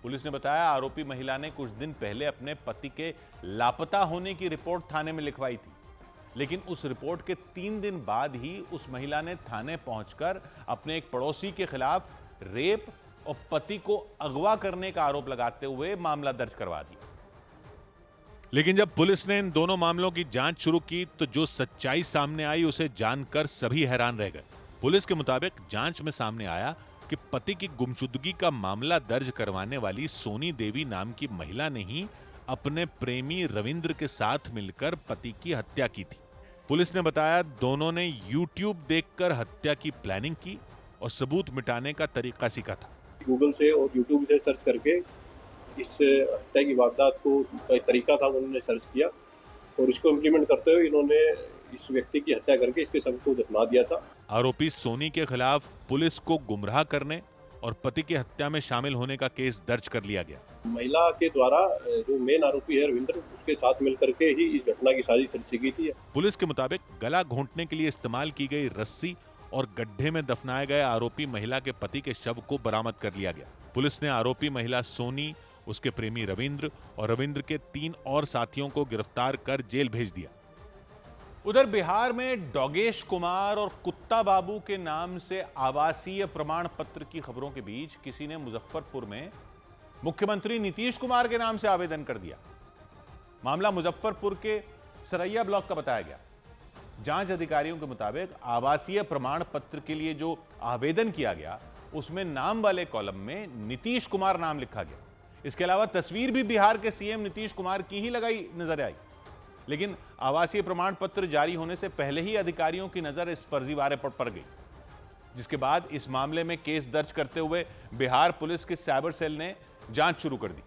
पुलिस ने बताया आरोपी महिला ने कुछ दिन पहले अपने पति के लापता होने की रिपोर्ट थाने में लिखवाई थी, लेकिन उस रिपोर्ट के 3 दिन बाद ही उस महिला ने थाने पहुंचकर अपने एक पड़ोसी के खिलाफ रेप और पति को अगवा करने का आरोप लगाते हुए मामला दर्ज करवा दिया। लेकिन जब पुलिस ने इन दोनों मामलों की जांच शुरू की तो जो सच्चाई सामने आई उसे जानकर सभी हैरान रह गए। पुलिस के मुताबिक जांच में सामने आया कि पति की गुमशुदगी का मामला दर्ज करवाने वाली सोनी देवी नाम की महिला ने ही अपने प्रेमी रविंद्र के साथ मिलकर पति की हत्या की थी। पुलिस ने बताया दोनों ने YouTube देखकर हत्या की प्लानिंग की और सबूत मिटाने का तरीका सीखा था। गूगल से और YouTube से सर्च करके इस हत्या की वारदात को तरीका था उन्होंने सर्च किया और इसको इम्प्लीमेंट करते हुए इन्होंने इस व्यक्ति की हत्या करके इसके शव को दफना दिया था। आरोपी सोनी के खिलाफ पुलिस को गुमराह करने और पति की हत्या में शामिल होने का केस दर्ज कर लिया गया। महिला के द्वारा जो मेन आरोपी है रविंद्र, उसके साथ मिलकर के ही इस घटना की साजिश रची गई थी। पुलिस के मुताबिक गला घोंटने के लिए इस्तेमाल की गई रस्सी और गड्ढे में दफनाए गए आरोपी महिला के पति के शव को बरामद कर लिया गया। पुलिस ने आरोपी महिला सोनी, उसके प्रेमी रविंद्र और रविंद्र के 3 और साथियों को गिरफ्तार कर जेल भेज दिया। उधर बिहार में डोगेश कुमार और कुत्ता बाबू के नाम से आवासीय प्रमाण पत्र की खबरों के बीच किसी ने मुजफ्फरपुर में मुख्यमंत्री नीतीश कुमार के नाम से आवेदन कर दिया। मामला मुजफ्फरपुर के सरैया ब्लॉक का बताया गया। जांच अधिकारियों के मुताबिक आवासीय प्रमाण पत्र के लिए जो आवेदन किया गया उसमें नाम वाले कॉलम में नीतीश कुमार नाम लिखा गया। इसके अलावा तस्वीर भी बिहार के सीएम नीतीश कुमार की ही लगाई नजर आई। लेकिन आवासीय प्रमाण पत्र जारी होने से पहले ही अधिकारियों की नजर इस फर्जीवाड़े पर पड़ गई, जिसके बाद इस मामले में केस दर्ज करते हुए बिहार पुलिस की साइबर सेल ने जांच शुरू कर दी।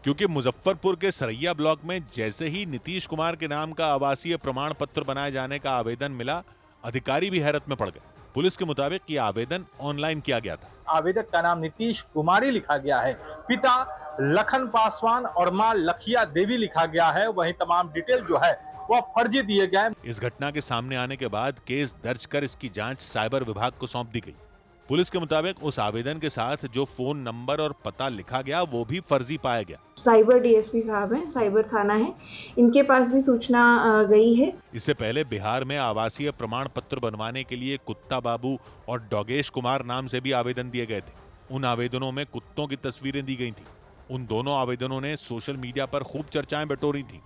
क्योंकि मुजफ्फरपुर के सरैया ब्लॉक में जैसे ही नीतीश कुमार के नाम का आवासीय प्रमाण पत्र बनाए जाने का आवेदन मिला, अधिकारी भी हैरत में पड़ गए। पुलिस के मुताबिक यह आवेदन ऑनलाइन किया गया था। आवेदक का नाम नीतीश कुमारी लिखा गया है, पिता लखन पासवान और मां लखिया देवी लिखा गया है। वहीं तमाम डिटेल जो है वह फर्जी दिए गए। इस घटना के सामने आने के बाद केस दर्ज कर इसकी जांच साइबर विभाग को सौंप दी गई। पुलिस के मुताबिक उस आवेदन के साथ जो फोन नंबर और पता लिखा गया वो भी फर्जी पाया गया। साइबर डीएसपी साहब हैं, साइबर थाना है, इनके पास भी सूचना गई है। इससे पहले बिहार में आवासीय प्रमाण पत्र बनवाने के लिए कुत्ता बाबू और डोगेश कुमार नाम से भी आवेदन दिए गए थे। उन आवेदनों में कुत्तों की तस्वीरें दी गई थी। उन दोनों आवेदनों ने सोशल मीडिया पर खूब चर्चाएं बटोरी थी।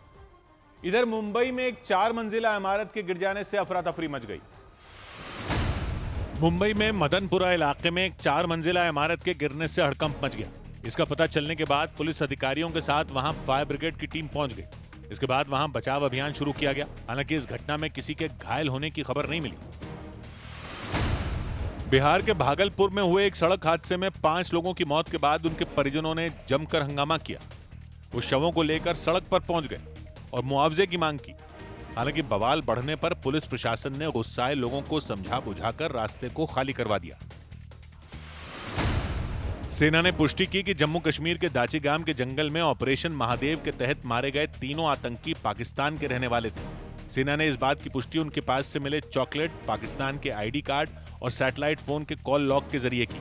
इधर मुंबई में एक 4 मंजिला इमारत के गिर जाने से अफरा तफरी मच गई। मुंबई में मदनपुरा इलाके में एक 4 मंजिला इमारत के गिरने से हड़कंप मच गया। इसका पता चलने के बाद पुलिस अधिकारियों के साथ वहां फायर ब्रिगेड की टीम पहुंच गई। इसके बाद वहां बचाव अभियान शुरू किया गया। हालांकि इस घटना में किसी के घायल होने की खबर नहीं मिली। बिहार के भागलपुर में हुए एक सड़क हादसे में 5 लोगों की मौत के बाद उनके परिजनों ने जमकर हंगामा किया। वो शवों को लेकर सड़क पर पहुंच गए और मुआवजे की मांग की। हालांकि बवाल बढ़ने पर पुलिस प्रशासन ने गुस्साए लोगों को समझा बुझाकर रास्ते को खाली करवा दिया। सेना ने पुष्टि की कि जम्मू कश्मीर के दाची गांव के जंगल में ऑपरेशन महादेव के तहत मारे गए तीनों आतंकी पाकिस्तान के रहने वाले थे। सेना ने इस बात की पुष्टि उनके पास से मिले चॉकलेट, पाकिस्तान के आईडी कार्ड और सैटेलाइट फोन के कॉल लॉग के जरिए की।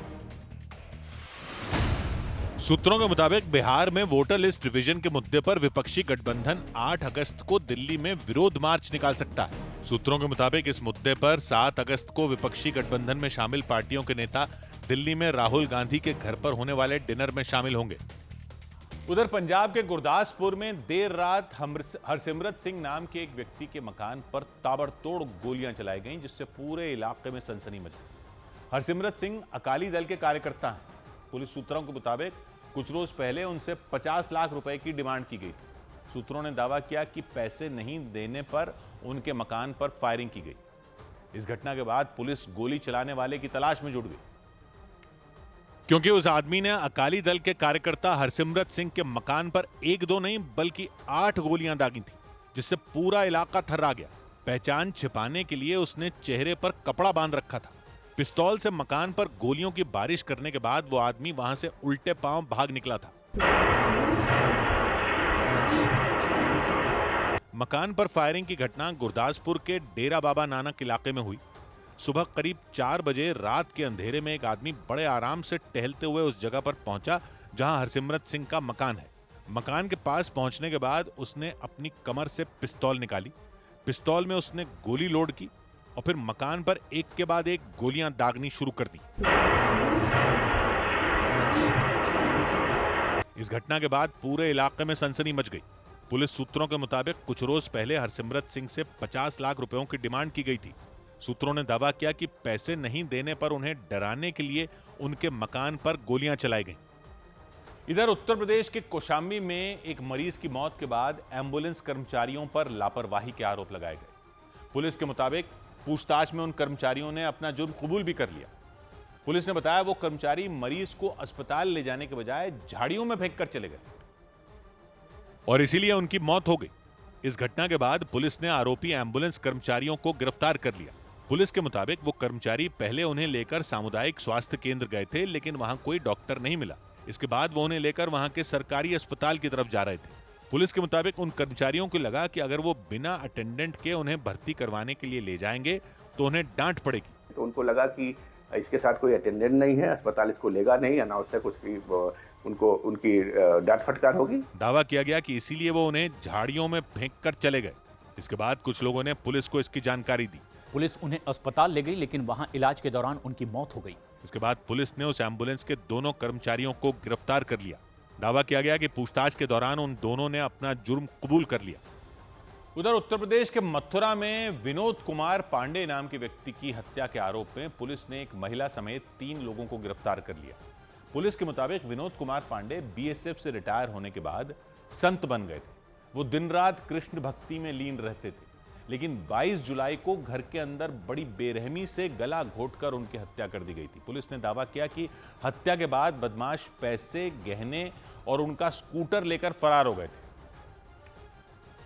सूत्रों के मुताबिक बिहार में वोटर लिस्ट रिवीजन के मुद्दे पर विपक्षी गठबंधन 8 अगस्त को दिल्ली में विरोध मार्च निकाल सकता है। सूत्रों के मुताबिक इस मुद्दे पर 7 अगस्त को विपक्षी गठबंधन में शामिल पार्टियों के नेता दिल्ली में राहुल गांधी के घर पर होने वाले डिनर में शामिल होंगे। उधर पंजाब के गुरदासपुर में देर रात हरसिमरत सिंह नाम के एक व्यक्ति के मकान पर ताबड़तोड़ गोलियां चलाई गईं, जिससे पूरे इलाके में सनसनी मच गई। हरसिमरत सिंह अकाली दल के कार्यकर्ता हैं। पुलिस सूत्रों के मुताबिक कुछ रोज पहले उनसे 50 लाख रुपए की डिमांड की गई। सूत्रों ने दावा किया कि पैसे नहीं देने पर उनके मकान पर फायरिंग की गई। इस घटना के बाद पुलिस गोली चलाने वाले की तलाश में जुट गई, क्योंकि उस आदमी ने अकाली दल के कार्यकर्ता हरसिमरत सिंह के मकान पर 1-2 नहीं बल्कि 8 गोलियां दागी थी, जिससे पूरा इलाका थर्रा गया। पहचान छिपाने के लिए उसने चेहरे पर कपड़ा बांध रखा था। पिस्तौल से मकान पर गोलियों की बारिश करने के बाद वो आदमी वहां से उल्टे पांव भाग निकला था। मकान पर फायरिंग की घटना गुरदासपुर के डेरा बाबा नानक इलाके में हुई। सुबह करीब 4 बजे रात के अंधेरे में एक आदमी बड़े आराम से टहलते हुए उस जगह पर पहुंचा जहां हरसिमरत सिंह का मकान है। मकान के पास पहुंचने के बाद उसने अपनी कमर से पिस्तौल निकाली। पिस्तौल में उसने गोली लोड की और फिर मकान पर एक के बाद एक गोलियां दागनी शुरू कर दी। इस घटना के बाद पूरे इलाके में सनसनी मच गई। पुलिस सूत्रों के मुताबिक कुछ रोज पहले हरसिमरत सिंह से 50 लाख रुपयों की डिमांड की गई थी। सूत्रों ने दावा किया कि पैसे नहीं देने पर उन्हें डराने के लिए उनके मकान पर गोलियां चलाई गईं। इधर उत्तर प्रदेश के कौशाम्बी में एक मरीज की मौत के बाद एम्बुलेंस कर्मचारियों पर लापरवाही के आरोप लगाए गए। पुलिस के मुताबिक पूछताछ में उन कर्मचारियों ने अपना जुर्म कबूल भी कर लिया। पुलिस ने बताया वो कर्मचारी मरीज को अस्पताल ले जाने के बजाय झाड़ियों में फेंक कर चले गए और इसीलिए उनकी मौत हो गई। इस घटना के बाद पुलिस ने आरोपी एम्बुलेंस कर्मचारियों को गिरफ्तार कर लिया। पुलिस के मुताबिक वो कर्मचारी पहले उन्हें लेकर सामुदायिक स्वास्थ्य केंद्र गए थे, लेकिन वहां कोई डॉक्टर नहीं मिला। इसके बाद वो उन्हें लेकर वहां के सरकारी अस्पताल की तरफ जा रहे थे। पुलिस के मुताबिक उन कर्मचारियों को लगा कि अगर वो बिना अटेंडेंट के उन्हें भर्ती करवाने के लिए ले जाएंगे तो उन्हें डांट पड़ेगी। तो उनको लगा कि इसके साथ कोई अटेंडेंट नहीं है, अस्पताल इसको लेगा नहीं, अनावश्यक उनकी डांट फटकार होगी। दावा किया गया कि इसीलिए वो उन्हें झाड़ियों में फेंक कर चले गए। इसके बाद कुछ लोगों ने पुलिस को इसकी जानकारी दी। पुलिस उन्हें अस्पताल ले गई, लेकिन वहां इलाज के दौरान उनकी मौत हो गई। इसके बाद पुलिस ने उस एम्बुलेंस के दोनों कर्मचारियों को गिरफ्तार कर लिया। दावा किया गया कि पूछताछ के दौरान उन दोनों ने अपना जुर्म कबूल कर लिया। उधर उत्तर प्रदेश के मथुरा में विनोद कुमार पांडे नाम के व्यक्ति की हत्या के आरोप में पुलिस ने एक महिला समेत 3 लोगों को गिरफ्तार कर लिया। पुलिस के मुताबिक विनोद कुमार पांडे बीएसएफ से रिटायर होने के बाद संत बन गए थे। वो दिन रात कृष्ण भक्ति में लीन रहते थे, लेकिन 22 जुलाई को घर के अंदर बड़ी बेरहमी से गला घोंटकर उनकी हत्या कर दी गई थी। पुलिस ने दावा किया कि हत्या के बाद बदमाश पैसे, गहने और उनका स्कूटर लेकर फरार हो गए थे।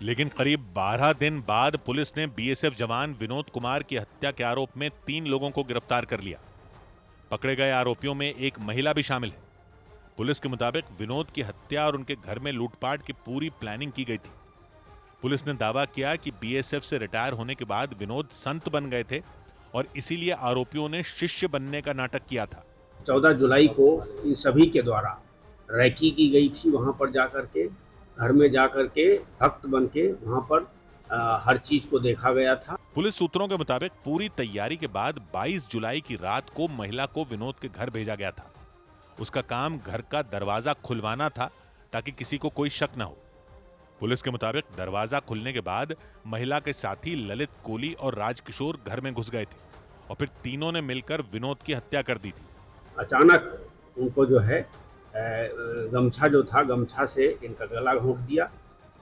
लेकिन करीब 12 दिन बाद पुलिस ने बीएसएफ जवान विनोद कुमार की हत्या के आरोप में 3 लोगों को गिरफ्तार कर लिया। पकड़े गए आरोपियों में एक महिला भी शामिल है। पुलिस के मुताबिक विनोद की हत्या और उनके घर में लूटपाट की पूरी प्लानिंग की गई थी। पुलिस ने दावा किया कि बीएसएफ से रिटायर होने के बाद विनोद संत बन गए थे और इसीलिए आरोपियों ने शिष्य बनने का नाटक किया था। 14 जुलाई को इन सभी के द्वारा रैकी की गई थी। वहां पर जाकर के घर में जाकर के भक्त बन के वहां पर हर चीज को देखा गया था। पुलिस सूत्रों के मुताबिक पूरी तैयारी के बाद 22 जुलाई की रात को महिला को विनोद के घर भेजा गया था। उसका काम घर का दरवाजा खुलवाना था ताकि किसी को कोई शक न हो। पुलिस के मुताबिक दरवाजा खुलने के बाद महिला के साथी ललित कोली और राजकिशोर घर में घुस गए थे और फिर तीनों ने मिलकर विनोद की हत्या कर दी थी। अचानक उनको जो है गमछा जो था, गमछा से इनका गला घोंट दिया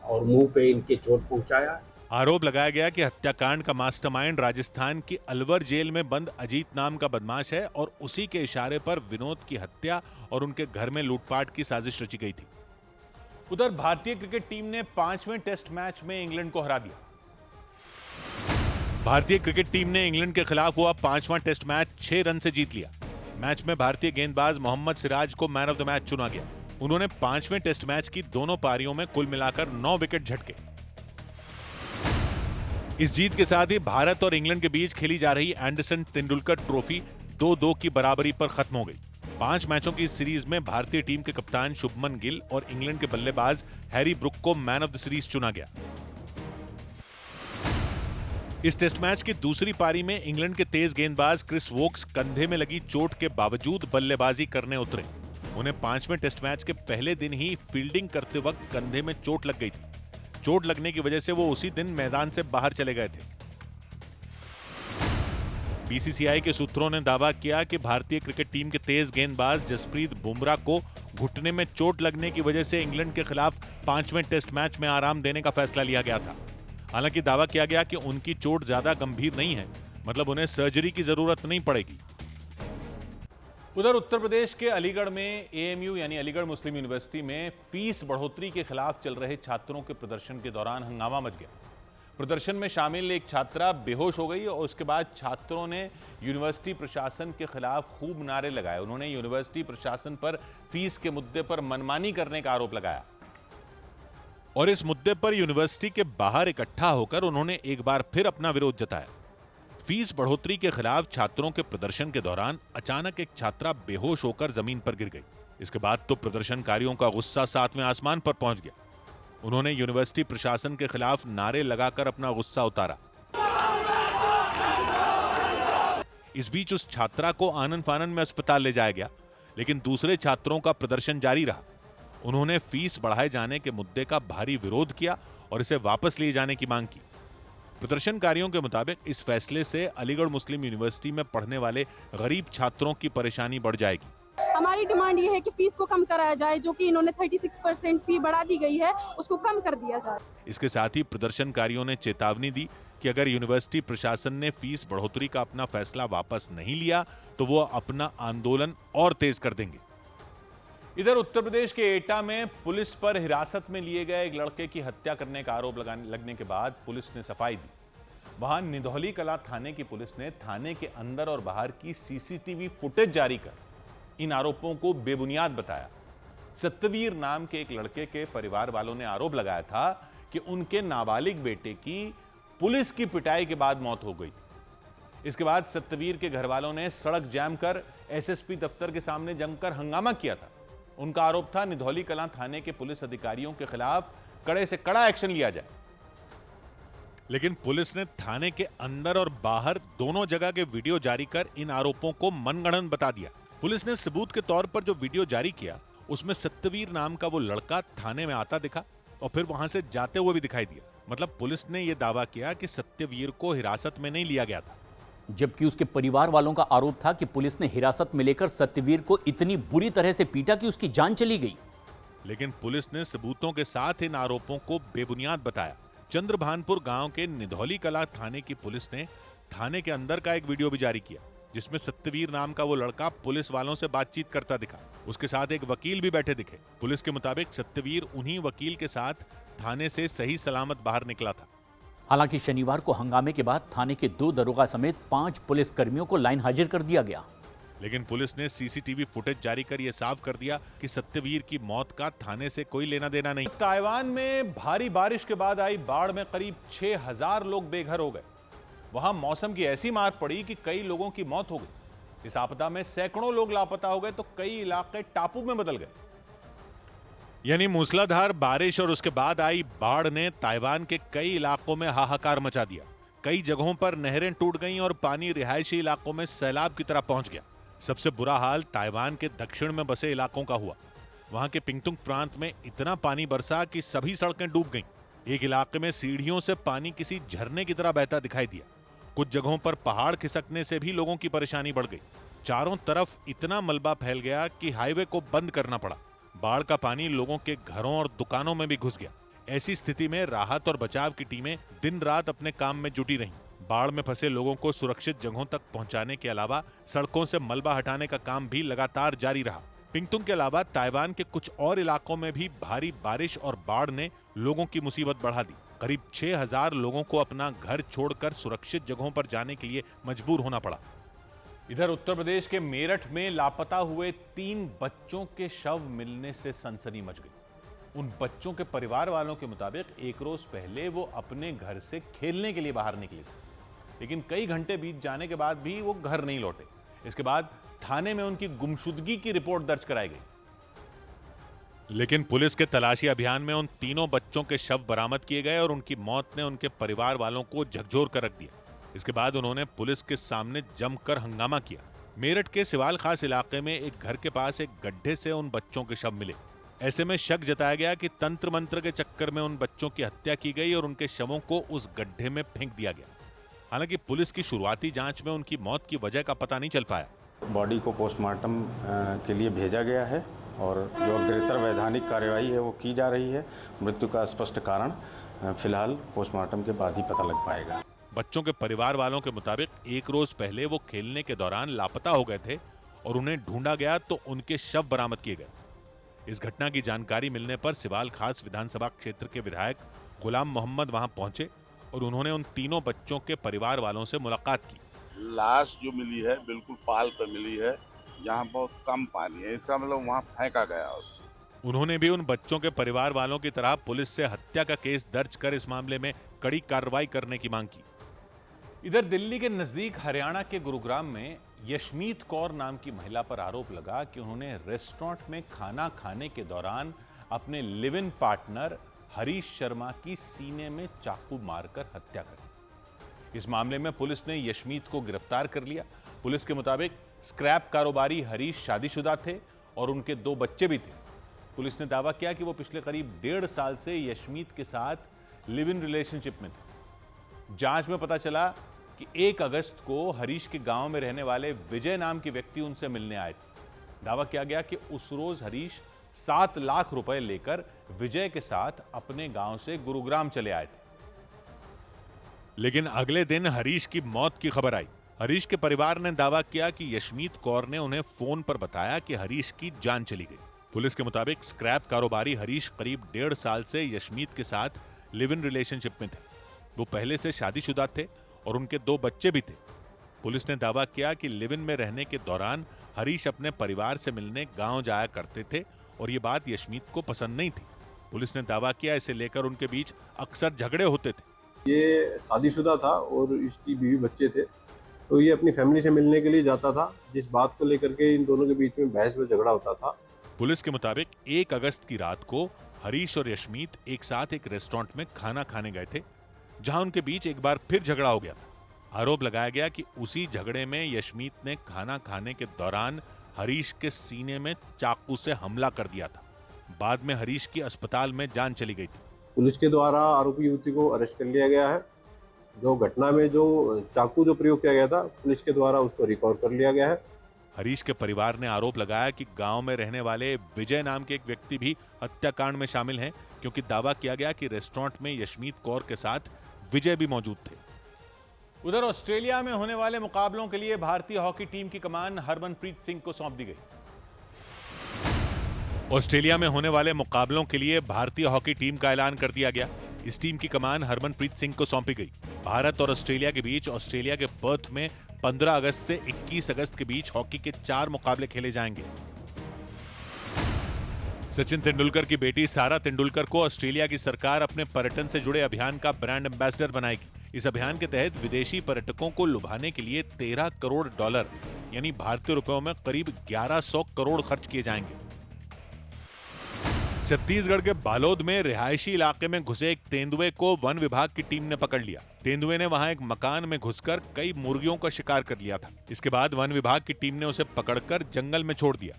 और मुंह पे इनके चोट पहुंचाया। आरोप लगाया गया कि हत्याकांड का मास्टरमाइंड राजस्थान की अलवर जेल में बंद अजीत नाम का बदमाश है और उसी के इशारे पर विनोद की हत्या और उनके घर में लूटपाट की साजिश रची गई थी। उधर भारतीय क्रिकेट टीम ने 5वें टेस्ट मैच में इंग्लैंड को हरा दिया। भारतीय क्रिकेट टीम ने इंग्लैंड के खिलाफ हुआ 5वां टेस्ट मैच 6 रन से जीत लिया। मैच में भारतीय गेंदबाज मोहम्मद सिराज को मैन ऑफ द मैच चुना गया। उन्होंने 5वें टेस्ट मैच की दोनों पारियों में कुल मिलाकर 9 विकेट झटके। इस जीत के साथ ही भारत और इंग्लैंड के बीच खेली जा रही एंडरसन तेंदुलकर ट्रॉफी 2-2 की बराबरी पर खत्म हो गई। 5 मैचों की इस सीरीज में भारतीय टीम के कप्तान शुभमन गिल और इंग्लैंड के बल्लेबाज हैरी ब्रुक को मैन ऑफ द सीरीज चुना गया। इस टेस्ट मैच की दूसरी पारी में इंग्लैंड के तेज गेंदबाज क्रिस वोक्स कंधे में लगी चोट के बावजूद बल्लेबाजी करने उतरे। उन्हें 5वें टेस्ट मैच के पहले दिन ही फील्डिंग करते वक्त कंधे में चोट लग गई थी। चोट लगने की वजह से वो उसी दिन मैदान से बाहर चले गए थे। बीसीसीआई के सूत्रों ने दावा किया कि भारतीय क्रिकेट टीम के तेज गेंदबाज जसप्रीत बुमराह को घुटने में चोट लगने की वजह से इंग्लैंड के खिलाफ 5वें टेस्ट मैच में आराम देने का फैसला लिया गया था। हालांकि दावा किया गया कि उनकी चोट ज्यादा गंभीर नहीं है, मतलब उन्हें सर्जरी की जरूरत नहीं पड़ेगी। उधर उत्तर प्रदेश के अलीगढ़ में एएमयू यानी अलीगढ़ मुस्लिम यूनिवर्सिटी में फीस बढ़ोतरी के खिलाफ चल रहे छात्रों के प्रदर्शन के दौरान हंगामा मच गया। प्रदर्शन में शामिल एक छात्रा बेहोश हो गई और उसके बाद छात्रों ने यूनिवर्सिटी प्रशासन के खिलाफ खूब नारे लगाए। उन्होंने यूनिवर्सिटी प्रशासन पर फीस के मुद्दे पर मनमानी करने का आरोप लगाया और इस मुद्दे पर यूनिवर्सिटी के बाहर इकट्ठा होकर उन्होंने एक बार फिर अपना विरोध जताया। फीस बढ़ोतरी के खिलाफ छात्रों के प्रदर्शन के दौरान अचानक एक छात्रा बेहोश होकर जमीन पर गिर गई। इसके बाद तो प्रदर्शनकारियों का गुस्सा 7वें आसमान पर पहुंच गया। उन्होंने यूनिवर्सिटी प्रशासन के खिलाफ नारे लगाकर अपना गुस्सा उतारा। इस बीच उस छात्रा को आनन फानन में अस्पताल ले जाया गया, लेकिन दूसरे छात्रों का प्रदर्शन जारी रहा। उन्होंने फीस बढ़ाए जाने के मुद्दे का भारी विरोध किया और इसे वापस लिए जाने की मांग की। प्रदर्शनकारियों के मुताबिक इस फैसले से अलीगढ़ मुस्लिम यूनिवर्सिटी में पढ़ने वाले गरीब छात्रों की परेशानी बढ़ जाएगी। हमारी डिमांड ये है कि फीस को कम कराया जाए, जो कि इन्होंने 36% फी बढ़ा दी गई है, उसको कम कर दिया जाए। इसके साथ ही प्रदर्शनकारियों ने चेतावनी दी कि अगर यूनिवर्सिटी प्रशासन ने फीस बढ़ोतरी का अपना फैसला वापस नहीं लिया तो वो अपना आंदोलन और तेज कर देंगे। इधर उत्तर प्रदेश के एटा में पुलिस पर हिरासत में लिए गए एक लड़के की हत्या करने का आरोप लगने के बाद पुलिस ने सफाई दी। वहां निधौली कला थाने की पुलिस ने थाने के अंदर और बाहर की सीसीटीवी फुटेज जारी कर इन आरोपों को बेबुनियाद बताया। सत्यवीर नाम के एक लड़के के परिवार वालों ने आरोप लगाया था कि उनके नाबालिग बेटे की पुलिस की पिटाई के बाद मौत हो गई। इसके बाद सत्यवीर के घर वालों ने सड़क जाम कर एसएसपी दफ्तर के सामने जमकर हंगामा किया था। उनका आरोप था निधौली कलां थाने के पुलिस अधिकारियों के खिलाफ कड़े से कड़ा एक्शन लिया जाए, लेकिन पुलिस ने थाने के अंदर और बाहर दोनों जगह के वीडियो जारी कर इन आरोपों को मनगढ़ंत बता दिया। पुलिस ने सबूत के तौर पर जो वीडियो जारी किया उसमें सत्यवीर नाम का वो लड़का थाने में आता दिखा और फिर वहां से जाते हुए भी दिखाई दिया। मतलब पुलिस ने यह दावा किया कि सत्यवीर को हिरासत में नहीं लिया गया था, जबकि उसके परिवार वालों का आरोप था कि पुलिस ने हिरासत में लेकर सत्यवीर को इतनी बुरी तरह से पीटा कि उसकी जान चली गई। लेकिन पुलिस ने सबूतों के साथ इन आरोपों को बेबुनियाद बताया। चंद्रभानपुर गांव के निधौली कला थाने की पुलिस ने थाने के अंदर का एक वीडियो भी जारी किया, जिसमें सत्यवीर नाम का वो लड़का पुलिस वालों से बातचीत करता दिखा। उसके साथ एक वकील भी बैठे दिखे। पुलिस के मुताबिक सत्यवीर उन्हीं वकील के साथ थाने से सही सलामत बाहर निकला था। हालांकि शनिवार को हंगामे के बाद थाने के 2 दरोगा समेत 5 पुलिस कर्मियों को लाइन हाजिर कर दिया गया। लेकिन पुलिस ने सीसीटीवी फुटेज जारी कर यह साफ कर दिया कि सत्यवीर की मौत का थाने से कोई लेना देना नहीं। ताइवान में भारी बारिश के बाद आई बाढ़ में करीब 6000 लोग बेघर हो गए। वहां मौसम की ऐसी मार पड़ी कि कई लोगों की मौत हो गई। इस आपदा में सैकड़ों लोग लापता हो गए तो कई इलाके टापू में बदल गए। यानी मूसलाधार बारिश और उसके बाद आई बाढ़ ने ताइवान के कई इलाकों में हाहाकार मचा दिया। कई जगहों पर नहरें टूट गईं और पानी रिहायशी इलाकों में सैलाब की तरह पहुंच गया। सबसे बुरा हाल ताइवान के दक्षिण में बसे इलाकों का हुआ। वहां के पिंगतुंग प्रांत में इतना पानी बरसा कि सभी सड़कें डूब गईं। एक इलाके में सीढ़ियों से पानी किसी झरने की तरह बहता दिखाई दिया। कुछ जगहों पर पहाड़ खिसकने से भी लोगों की परेशानी बढ़ गई। चारों तरफ इतना मलबा फैल गया कि हाईवे को बंद करना पड़ा। बाढ़ का पानी लोगों के घरों और दुकानों में भी घुस गया। ऐसी स्थिति में राहत और बचाव की टीमें दिन रात अपने काम में जुटी रहीं। बाढ़ में फंसे लोगों को सुरक्षित जगहों तक पहुंचाने के अलावा सड़कों से मलबा हटाने का काम भी लगातार जारी रहा। पिंगतुंग के अलावा ताइवान के कुछ और इलाकों में भी भारी बारिश और बाढ़ ने लोगों की मुसीबत बढ़ा दी। करीब 6000 लोगों को अपना घर छोड़कर सुरक्षित जगहों पर जाने के लिए मजबूर होना पड़ा। इधर उत्तर प्रदेश के मेरठ में लापता हुए 3 बच्चों के शव मिलने से सनसनी मच गई। उन बच्चों के परिवार वालों के मुताबिक एक रोज पहले वो अपने घर से खेलने के लिए बाहर निकले थे, लेकिन कई घंटे बीत जाने के बाद भी वो घर नहीं लौटे। इसके बाद थाने में उनकी गुमशुदगी की रिपोर्ट दर्ज कराई गई, लेकिन पुलिस के तलाशी अभियान में उन तीनों बच्चों के शव बरामद किए गए और उनकी मौत ने उनके परिवार वालों को झकझोर कर रख दिया। इसके बाद उन्होंने पुलिस के सामने जमकर हंगामा किया। मेरठ के सिवाल खास इलाके में एक घर के पास एक गड्ढे से उन बच्चों के शव मिले। ऐसे में शक जताया गया कि तंत्र मंत्र के चक्कर में उन बच्चों की हत्या की गई और उनके शवों को उस गड्ढे में फेंक दिया गया। हालांकि पुलिस की शुरुआती जांच में उनकी मौत की वजह का पता नहीं चल पाया। बॉडी को पोस्टमार्टम के लिए भेजा गया है और जो अग्रेतर वैधानिक कार्यवाही है वो की जा रही है। मृत्यु का स्पष्ट कारण फिलहाल पोस्टमार्टम के बाद ही पता लग पाएगा। बच्चों के परिवार वालों के मुताबिक एक रोज पहले वो खेलने के दौरान लापता हो गए थे और उन्हें ढूंढा गया तो उनके शव बरामद किए गए। इस घटना की जानकारी मिलने पर सिवाल खास विधानसभा क्षेत्र के विधायक गुलाम मोहम्मद वहां पहुंचे और उन्होंने उन तीनों बच्चों के परिवार वालों से मुलाकात की। लाश जो मिली है बिल्कुल पाल पर मिली है, यहाँ बहुत कम पानी है, इसका मतलब वहाँ फेंका गया। उन्होंने भी उन बच्चों के परिवार वालों की तरह पुलिस से हत्या का केस दर्ज कर इस मामले में कड़ी कार्रवाई करने की मांग की। इधर दिल्ली के नजदीक हरियाणा के गुरुग्राम में यशमीत कौर नाम की महिला पर आरोप लगा कि उन्होंने रेस्टोरेंट में खाना खाने के दौरान अपने live in partner Harish Sharma की सीने में चाकू मारकर हत्या कर दी। इस मामले में पुलिस ने यशमीत को गिरफ्तार कर लिया। पुलिस के मुताबिक स्क्रैप कारोबारी हरीश शादीशुदा थे और उनके 2 बच्चे भी थे। पुलिस ने दावा किया कि वो पिछले करीब 1.5 साल से यशमीत के साथ लिव इन रिलेशनशिप में थे। जांच में पता चला कि 1 अगस्त को हरीश के गांव में रहने वाले विजय नाम के व्यक्ति उनसे मिलने आए थे। दावा किया गया कि उस रोज हरीश 7 लाख रुपए लेकर विजय के साथ अपने गांव से गुरुग्राम चले आए थे। लेकिन अगले दिन हरीश की मौत की खबर आई। हरीश के परिवार ने दावा किया कि यशमीत कौर ने उन्हें फोन पर बताया कि हरीश की जान चली गई। पुलिस के मुताबिक स्क्रैप कारोबारी हरीश करीब 1.5 साल से यशमीत के साथ लिव इन रिलेशनशिप में थे। वो पहले से शादीशुदा थे और उनके 2 बच्चे भी थे। पुलिस ने दावा किया कि लिव इन में रहने के दौरान हरीश अपने परिवार से मिलने गांव जाया करते थे और ये बात यशमीत को पसंद नहीं थी। पुलिस ने दावा किया इसे लेकर उनके बीच अक्सर झगड़े होते थे। ये शादीशुदा था और इसकी बीवी बच्चे थे, तो ये अपनी फैमिली से मिलने के लिए जाता था, जिस बात को लेकर के इन दोनों के बीच में बहस व झगड़ा होता था। पुलिस के मुताबिक 1 अगस्त की रात को हरीश और यशमीत एक साथ एक रेस्टोरेंट में खाना खाने गए थे, जहां उनके बीच एक बार फिर झगड़ा हो गया था। आरोप लगाया गया कि उसी झगड़े में यशमीत ने खाना खाने के दौरान हरीश के सीने में चाकू से हमला कर दिया था। बाद में हरीश की अस्पताल में जान चली गई थी। पुलिस के द्वारा आरोपी युवती को अरेस्ट कर लिया गया है। जो घटना में जो चाकू जो प्रयोग किया गया था, पुलिस के द्वारा उसको रिकवर कर लिया गया है। हरीश के परिवार ने आरोप लगाया कि गांव में रहने वाले विजय नाम के एक व्यक्ति भी हत्याकांड में शामिल हैं, क्योंकि दावा किया गया कि रेस्टोरेंट में यशमीत कौर के साथ विजय भी मौजूद थे। उधर ऑस्ट्रेलिया में होने वाले मुकाबलों के लिए भारतीय हॉकी टीम की कमान हरमनप्रीत सिंह को सौंप दी गई। ऑस्ट्रेलिया में होने वाले मुकाबलों के लिए भारतीय हॉकी टीम का ऐलान कर दिया गया। इस टीम की कमान हरमनप्रीत सिंह को सौंपी गई। भारत और ऑस्ट्रेलिया के बीच ऑस्ट्रेलिया के पर्थ में 15 अगस्त से 21 अगस्त के बीच हॉकी के 4 मुकाबले खेले जाएंगे। सचिन तेंदुलकर की बेटी सारा तेंदुलकर को ऑस्ट्रेलिया की सरकार अपने पर्यटन से जुड़े अभियान का ब्रांड एम्बेसडर बनाएगी। इस अभियान के तहत विदेशी पर्यटकों को लुभाने के लिए $13 करोड़ यानी भारतीय रुपयों में करीब 1100 करोड़ खर्च किए जाएंगे। छत्तीसगढ़ के बालोद में रिहायशी इलाके में घुसे एक तेंदुए को वन विभाग की टीम ने पकड़ लिया। तेंदुए ने वहां एक मकान में घुसकर कई मुर्गियों का शिकार कर लिया था। इसके बाद वन विभाग की टीम ने उसे पकड़कर जंगल में छोड़ दिया।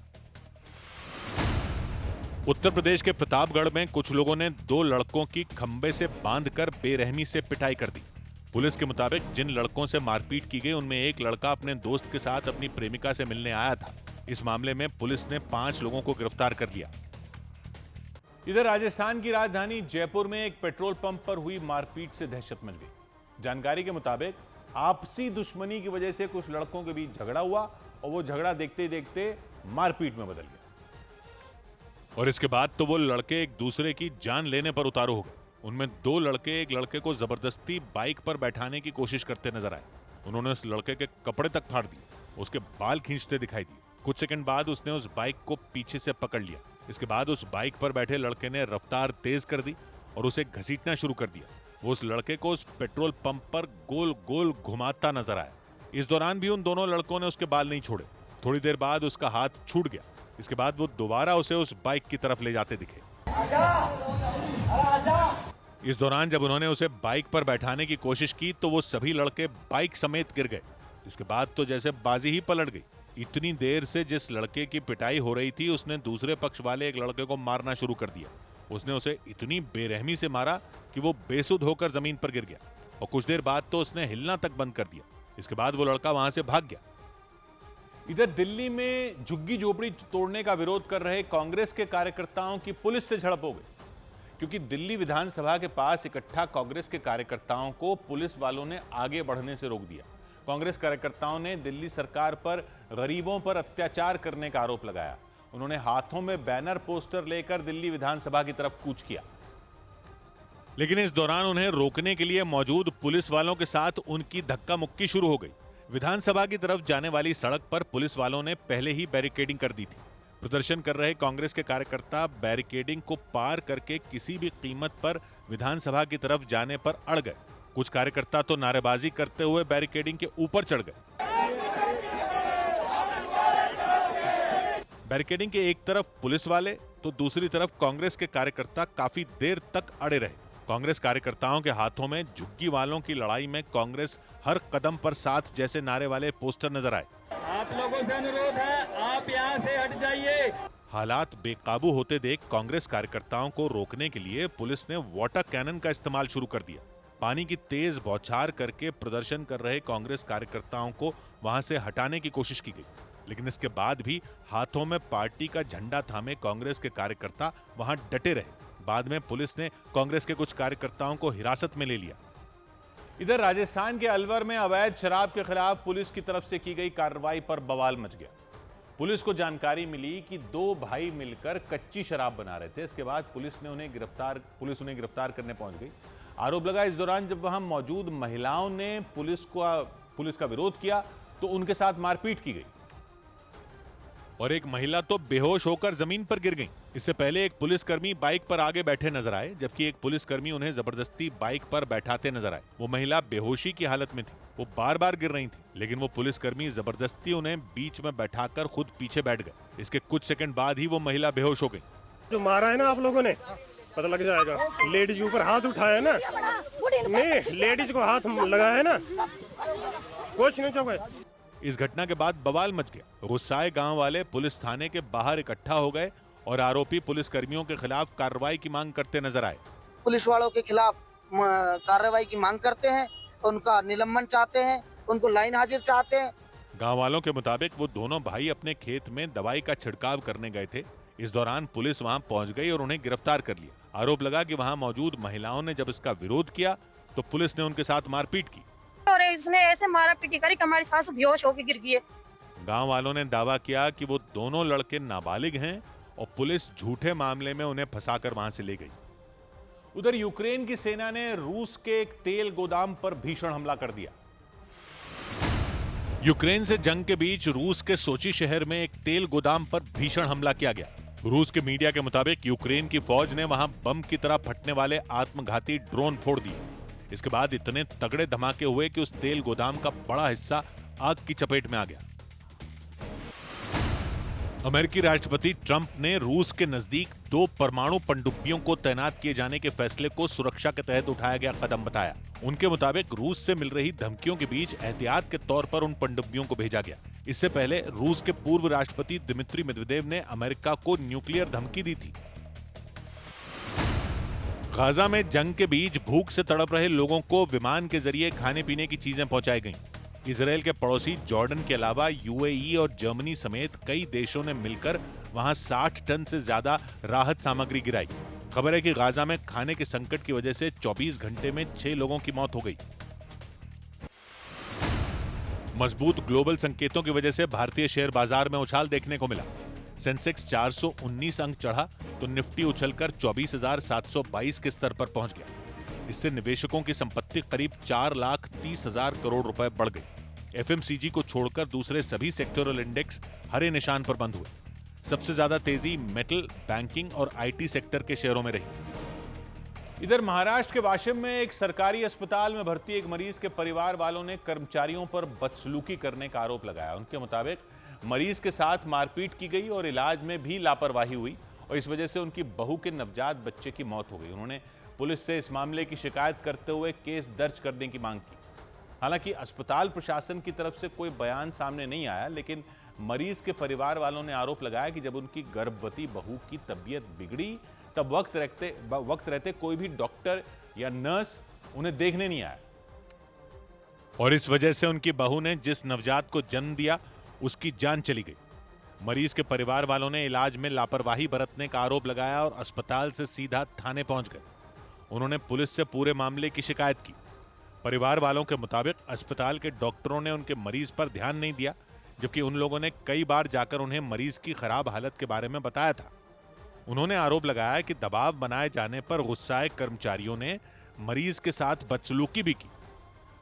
उत्तर प्रदेश के प्रतापगढ़ में कुछ लोगों ने 2 लड़कों की खंबे से बांधकर बेरहमी से पिटाई कर दी। पुलिस के मुताबिक जिन लड़कों से मारपीट की गई उनमें एक लड़का अपने दोस्त के साथ अपनी प्रेमिका से मिलने आया था। इस मामले में पुलिस ने 5 लोगों को गिरफ्तार कर लिया। इधर राजस्थान की राजधानी जयपुर में एक पेट्रोल पंप पर हुई मारपीट से दहशत मच गई। जानकारी के मुताबिक आपसी दुश्मनी की वजह से कुछ लड़कों के बीच झगड़ा हुआ और वो झगड़ा देखते ही देखते मारपीट में बदल गया और इसके बाद तो वो लड़के एक दूसरे की जान लेने पर उतारू हो गए। उनमें 2 लड़के एक लड़के को जबरदस्ती बाइक पर बैठाने की कोशिश करते नजर आए। उन्होंने उस लड़के के कपड़े तक फाड़ दिए, उसके बाल खींचते दिखाई दिए। कुछ सेकंड बाद उसने उस बाइक को पीछे से पकड़ लिया। इसके बाद उस बाइक पर बैठे लड़के ने रफ्तार तेज कर दी और उसे घसीटना शुरू कर दिया। वो उस लड़के को उस पेट्रोल पंप पर गोल गोल घुमाता नजर आया। इस दौरान भी उन दोनों लड़कों ने उसके बाल नहीं छोड़े। थोड़ी देर बाद उसका हाथ छूट गया। इसके बाद वो दोबारा उसे उस बाइक की तरफ ले जाते दिखे। इस दौरान जब उन्होंने उसे बाइक पर बैठाने की कोशिश की तो वो सभी लड़के बाइक समेत गिर गए। इसके बाद तो जैसे बाजी ही पलट गई। इतनी देर से जिस लड़के की पिटाई हो रही थी उसने दूसरे पक्ष वाले एक लड़के को मारना शुरू कर दिया। उसने उसे इतनी बेरहमी से मारा कि वो बेसुध होकर जमीन पर गिर गया। और कुछ देर बाद तो उसने हिलना तक बंद कर दिया। इसके बाद वो लड़का वहां से भाग गया। इधर दिल्ली में झुग्गी झोपड़ी तोड़ने का विरोध कर रहे कांग्रेस के कार्यकर्ताओं की पुलिस से झड़प हो गई, क्योंकि दिल्ली विधानसभा के पास इकट्ठा कांग्रेस के कार्यकर्ताओं को पुलिस वालों ने आगे बढ़ने से रोक दिया। कांग्रेस कार्यकर्ताओं ने दिल्ली सरकार पर गरीबों पर अत्याचार करने का आरोप लगाया। उन्होंने हाथों में बैनर पोस्टर लेकर दिल्ली विधानसभा की तरफ कूच किया, लेकिन इस दौरान उन्हें रोकने के लिए मौजूद पुलिस वालों के साथ उनकी धक्का मुक्की शुरू हो गई। विधानसभा की तरफ जाने वाली सड़क पर पुलिस वालों ने पहले ही बैरिकेडिंग कर दी थी। प्रदर्शन कर रहे कांग्रेस के कार्यकर्ता बैरिकेडिंग को पार करके किसी भी कीमत पर विधानसभा की तरफ जाने पर अड़ गए। कुछ कार्यकर्ता तो नारेबाजी करते हुए बैरिकेडिंग के ऊपर चढ़ गए। बैरिकेडिंग के एक तरफ पुलिस वाले तो दूसरी तरफ कांग्रेस के कार्यकर्ता काफी देर तक अड़े रहे। कांग्रेस कार्यकर्ताओं के हाथों में झुग्गी वालों की लड़ाई में कांग्रेस हर कदम पर साथ जैसे नारे वाले पोस्टर नजर आए। आप लोगों से अनुरोध है, आप यहाँ से हट जाइए। हालात बेकाबू होते देख कांग्रेस कार्यकर्ताओं को रोकने के लिए पुलिस ने वाटर कैनन का इस्तेमाल शुरू कर दिया। पानी की तेज बौछार करके प्रदर्शन कर रहे कांग्रेस कार्यकर्ताओं को वहां से हटाने की कोशिश की गई, लेकिन इसके बाद भी हाथों में पार्टी का झंडा थामे कांग्रेस के कार्यकर्ता वहां डटे रहे। बाद में पुलिस ने कांग्रेस के कुछ कार्यकर्ताओं को हिरासत में ले लिया। इधर राजस्थान के अलवर में अवैध शराब के खिलाफ पुलिस की तरफ से की गई कार्रवाई पर बवाल मच गया। पुलिस को जानकारी मिली कि दो भाई मिलकर कच्ची शराब बना रहे थे। इसके बाद पुलिस उन्हें गिरफ्तार करने पहुंच गई। आरोप लगा इस दौरान जब वहां मौजूद महिलाओं ने पुलिस का विरोध किया तो उनके साथ मारपीट की गई और एक महिला तो बेहोश होकर जमीन पर गिर गई। इससे पहले एक पुलिसकर्मी बाइक पर आगे बैठे नजर आए, जबकि एक पुलिसकर्मी उन्हें जबरदस्ती बाइक पर बैठाते नजर आए। वो महिला बेहोशी की हालत में थी, वो बार बार गिर रही थी, लेकिन वो पुलिसकर्मी जबरदस्ती उन्हें बीच में बैठाकर खुद पीछे बैठ गए। इसके कुछ सेकंड बाद ही वो महिला बेहोश हो गई। जो मारा है ना आप लोगों ने, पता लग जाएगा। लेडीज ऊपर हाथ उठाया ना, नहीं लेडीज को हाथ लगाया है ना, कुछ नहीं चौके। इस घटना के बाद बवाल मच गया। गुस्साए गांव वाले पुलिस थाने के बाहर इकट्ठा हो गए और आरोपी पुलिसकर्मियों के खिलाफ कार्रवाई की मांग करते नजर आए। पुलिस वालों के खिलाफ कार्रवाई की मांग करते हैं, उनका निलंबन चाहते हैं, उनको लाइन हाजिर चाहते हैं। गांव वालों के मुताबिक वो दोनों भाई अपने खेत में दवाई का छिड़काव करने गए थे। इस दौरान पुलिस वहां पहुंच गई और उन्हें गिरफ्तार कर लिया। आरोप लगा कि वहां मौजूद महिलाओं ने जब इसका विरोध किया तो पुलिस ने उनके साथ मारपीट की और इसने ऐसे मारा पीटी करी कि हमारी सासू बेहोश होकर गिर गई है। गांव वालों ने दावा किया कि वो दोनों लड़के नाबालिग हैं और पुलिस झूठे मामले में उन्हें फंसाकर वहां से ले गई। उधर यूक्रेन की सेना ने रूस के एक तेल गोदाम पर भीषण हमला कर दिया। यूक्रेन से जंग के बीच रूस के सोची शहर में एक तेल गोदाम पर भीषण हमला किया गया। रूस के मीडिया के मुताबिक यूक्रेन की फौज ने वहां बम की तरह फटने वाले आत्मघाती ड्रोन फोड़ दिए। इसके बाद इतने तगड़े धमाके हुए कि उस तेल गोदाम का बड़ा हिस्सा आग की चपेट में आ गया। अमेरिकी राष्ट्रपति ट्रंप ने रूस के नजदीक 2 परमाणु पनडुब्बियों को तैनात किए जाने के फैसले को सुरक्षा के तहत उठाया गया कदम बताया। उनके मुताबिक रूस से मिल रही धमकियों के बीच एहतियात के तौर पर उन पनडुब्बियों को भेजा गया। इससे पहले रूस के पूर्व राष्ट्रपति दिमित्री मेदवेदेव ने अमेरिका को न्यूक्लियर धमकी दी थी। गाजा में जंग के बीच भूख से तड़प रहे लोगों को विमान के जरिए खाने पीने की चीजें पहुंचाई गईं। इजराइल के पड़ोसी जॉर्डन के अलावा यूएई और जर्मनी समेत कई देशों ने मिलकर वहां 60 टन से ज्यादा राहत सामग्री गिराई। खबर है कि गाजा में खाने के संकट की वजह से 24 घंटे में 6 लोगों की मौत हो गई। मजबूत ग्लोबल संकेतों की वजह से भारतीय शेयर बाजार में उछाल देखने को मिला। सेंसेक्स 419 अंक चढ़ा तो निफ्टी उछलकर 24,722 के स्तर पर पहुंच गया। इससे निवेशकों की संपत्ति करीब 4,30,000 करोड़ रुपए बढ़ गई। एफएमसीजी को छोड़कर दूसरे सभी सेक्टोरल इंडेक्स हरे निशान पर बंद हुए। सबसे ज्यादा तेजी मेटल, बैंकिंग और आईटी सेक्टर के शेयरों में रही। इधर महाराष्ट्र के वाशिम में एक सरकारी अस्पताल में भर्ती एक मरीज के परिवार वालों ने कर्मचारियों पर बदसलूकी करने का आरोप लगाया। उनके मुताबिक मरीज के साथ मारपीट की गई और इलाज में भी लापरवाही हुई और इस वजह से उनकी बहू के नवजात बच्चे की मौत हो गई। उन्होंने पुलिस से इस मामले की शिकायत करते हुए केस दर्ज करने की मांग की। हालांकि अस्पताल प्रशासन की तरफ से कोई बयान सामने नहीं आया, लेकिन मरीज के परिवार वालों ने आरोप लगाया कि जब उनकी गर्भवती बहू की तबीयत बिगड़ी तब वक्त रहते कोई भी डॉक्टर या नर्स उन्हें देखने नहीं आया। और इस वजह से उनकी बहू ने जिस नवजात को जन्म दिया उसकी जान चली गई। मरीज के परिवार वालों ने इलाज में लापरवाही बरतने का आरोप लगाया और अस्पताल से सीधा थाने पहुंच गए। उन्होंने पुलिस से पूरे मामले की शिकायत की। परिवार वालों के मुताबिक अस्पताल के डॉक्टरों ने उनके मरीज पर ध्यान नहीं दिया, जबकि उन लोगों ने कई बार जाकर उन्हें मरीज की खराब हालत के बारे में बताया था। उन्होंने आरोप लगाया कि दबाव बनाए जाने पर गुस्साए कर्मचारियों ने मरीज के साथ बदसलूकी भी की।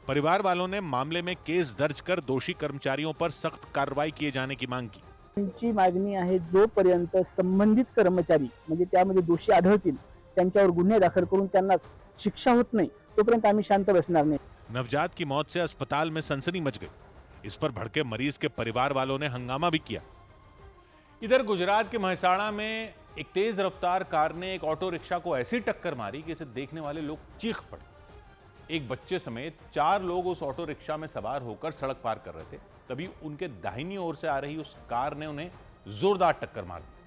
परिवार वालों ने मामले में केस दर्ज कर दोषी कर्मचारियों पर सख्त कार्रवाई किए जाने की मांग की। त्यांची मागणी आहे जोपर्यंत संबंधित कर्मचारी म्हणजे त्यामध्ये दोषी आढळतील त्यांच्यावर गुन्हे दाखल करून त्यांना शिक्षा होत नाही तोपर्यंत आम्ही शांत बसणार नाही। नवजात की मौत से अस्पताल में सनसनी मच गई। इस पर भड़के मरीज के परिवार वालों ने हंगामा भी किया। इधर गुजरात के महसाणा में एक तेज रफ्तार कार ने एक ऑटो रिक्शा को ऐसी टक्कर मारी कि इसे देखने वाले लोग चीख पड़े। एक बच्चे समेत 4 लोग उस ऑटो रिक्शा में सवार होकर सड़क पार कर रहे थे। तभी उनके दाहिनी ओर से आ रही उस कार ने उन्हें जोरदार टक्कर मार दी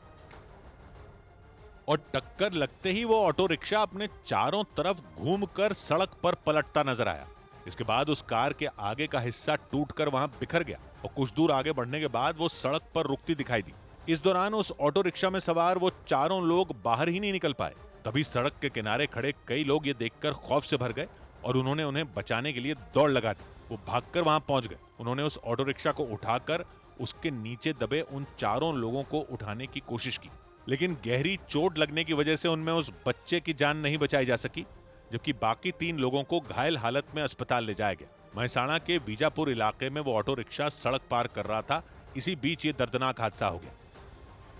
और टक्कर लगते ही वो ऑटो रिक्शा अपने चारों तरफ घूमकर सड़क पर पलटता नजर आया। इसके बाद उस कार के आगे का हिस्सा टूटकर वहां बिखर गया और कुछ दूर आगे बढ़ने के बाद वो सड़क पर रुकती दिखाई दी। इस दौरान उस ऑटो रिक्शा में सवार वो चारों लोग बाहर ही नहीं निकल पाए। तभी सड़क के किनारे खड़े कई लोग ये देखकर खौफ से भर गए और उन्होंने उन्हें बचाने के लिए दौड़ लगा दी। वो भागकर वहां पहुंच गए। उन्होंने उस ऑटो रिक्शा को उठाकर उसके नीचे दबे उन चारों लोगों को उठाने की कोशिश की, लेकिन गहरी चोट लगने की वजह से उनमें उस बच्चे की जान नहीं बचाई जा सकी, जबकि बाकी 3 लोगों को घायल हालत में अस्पताल ले जाया गया। महसाणा के बीजापुर इलाके में वो ऑटो रिक्शा सड़क पार कर रहा था। इसी बीच ये दर्दनाक हादसा हो गया।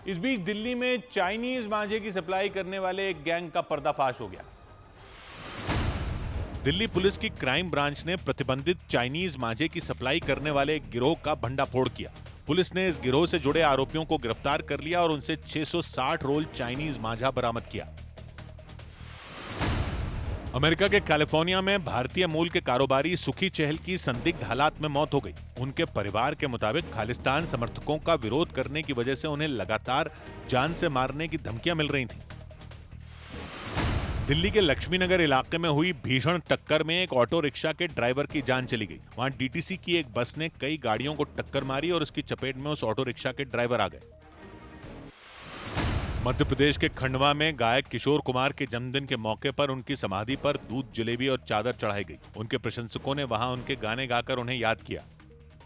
इस बीच दिल्ली में चाइनीज मांझे की सप्लाई करने वाले एक गैंग का पर्दाफाश हो गया। दिल्ली पुलिस की क्राइम ब्रांच ने प्रतिबंधित चाइनीज मांझे की सप्लाई करने वाले एक गिरोह का भंडाफोड़ किया। पुलिस ने इस गिरोह से जुड़े आरोपियों को गिरफ्तार कर लिया और उनसे 660 रोल चाइनीज मांझा बरामद किया। अमेरिका के कैलिफोर्निया में भारतीय मूल के कारोबारी सुखी चहल की संदिग्ध हालात में मौत हो गई। उनके परिवार के मुताबिक खालिस्तान समर्थकों का विरोध करने की वजह से उन्हें लगातार जान से मारने की धमकियां मिल रही थीं। दिल्ली के लक्ष्मीनगर इलाके में हुई भीषण टक्कर में एक ऑटो रिक्शा के ड्राइवर की जान चली गई। वहां डीटीसी की एक बस ने कई गाड़ियों को टक्कर मारी और उसकी चपेट में उस ऑटो रिक्शा के ड्राइवर आ गए। मध्य प्रदेश के खंडवा में गायक किशोर कुमार के जन्मदिन के मौके पर उनकी समाधि पर दूध, जलेबी और चादर चढ़ाई गई। उनके प्रशंसकों ने वहां उनके गाने गाकर उन्हें याद किया।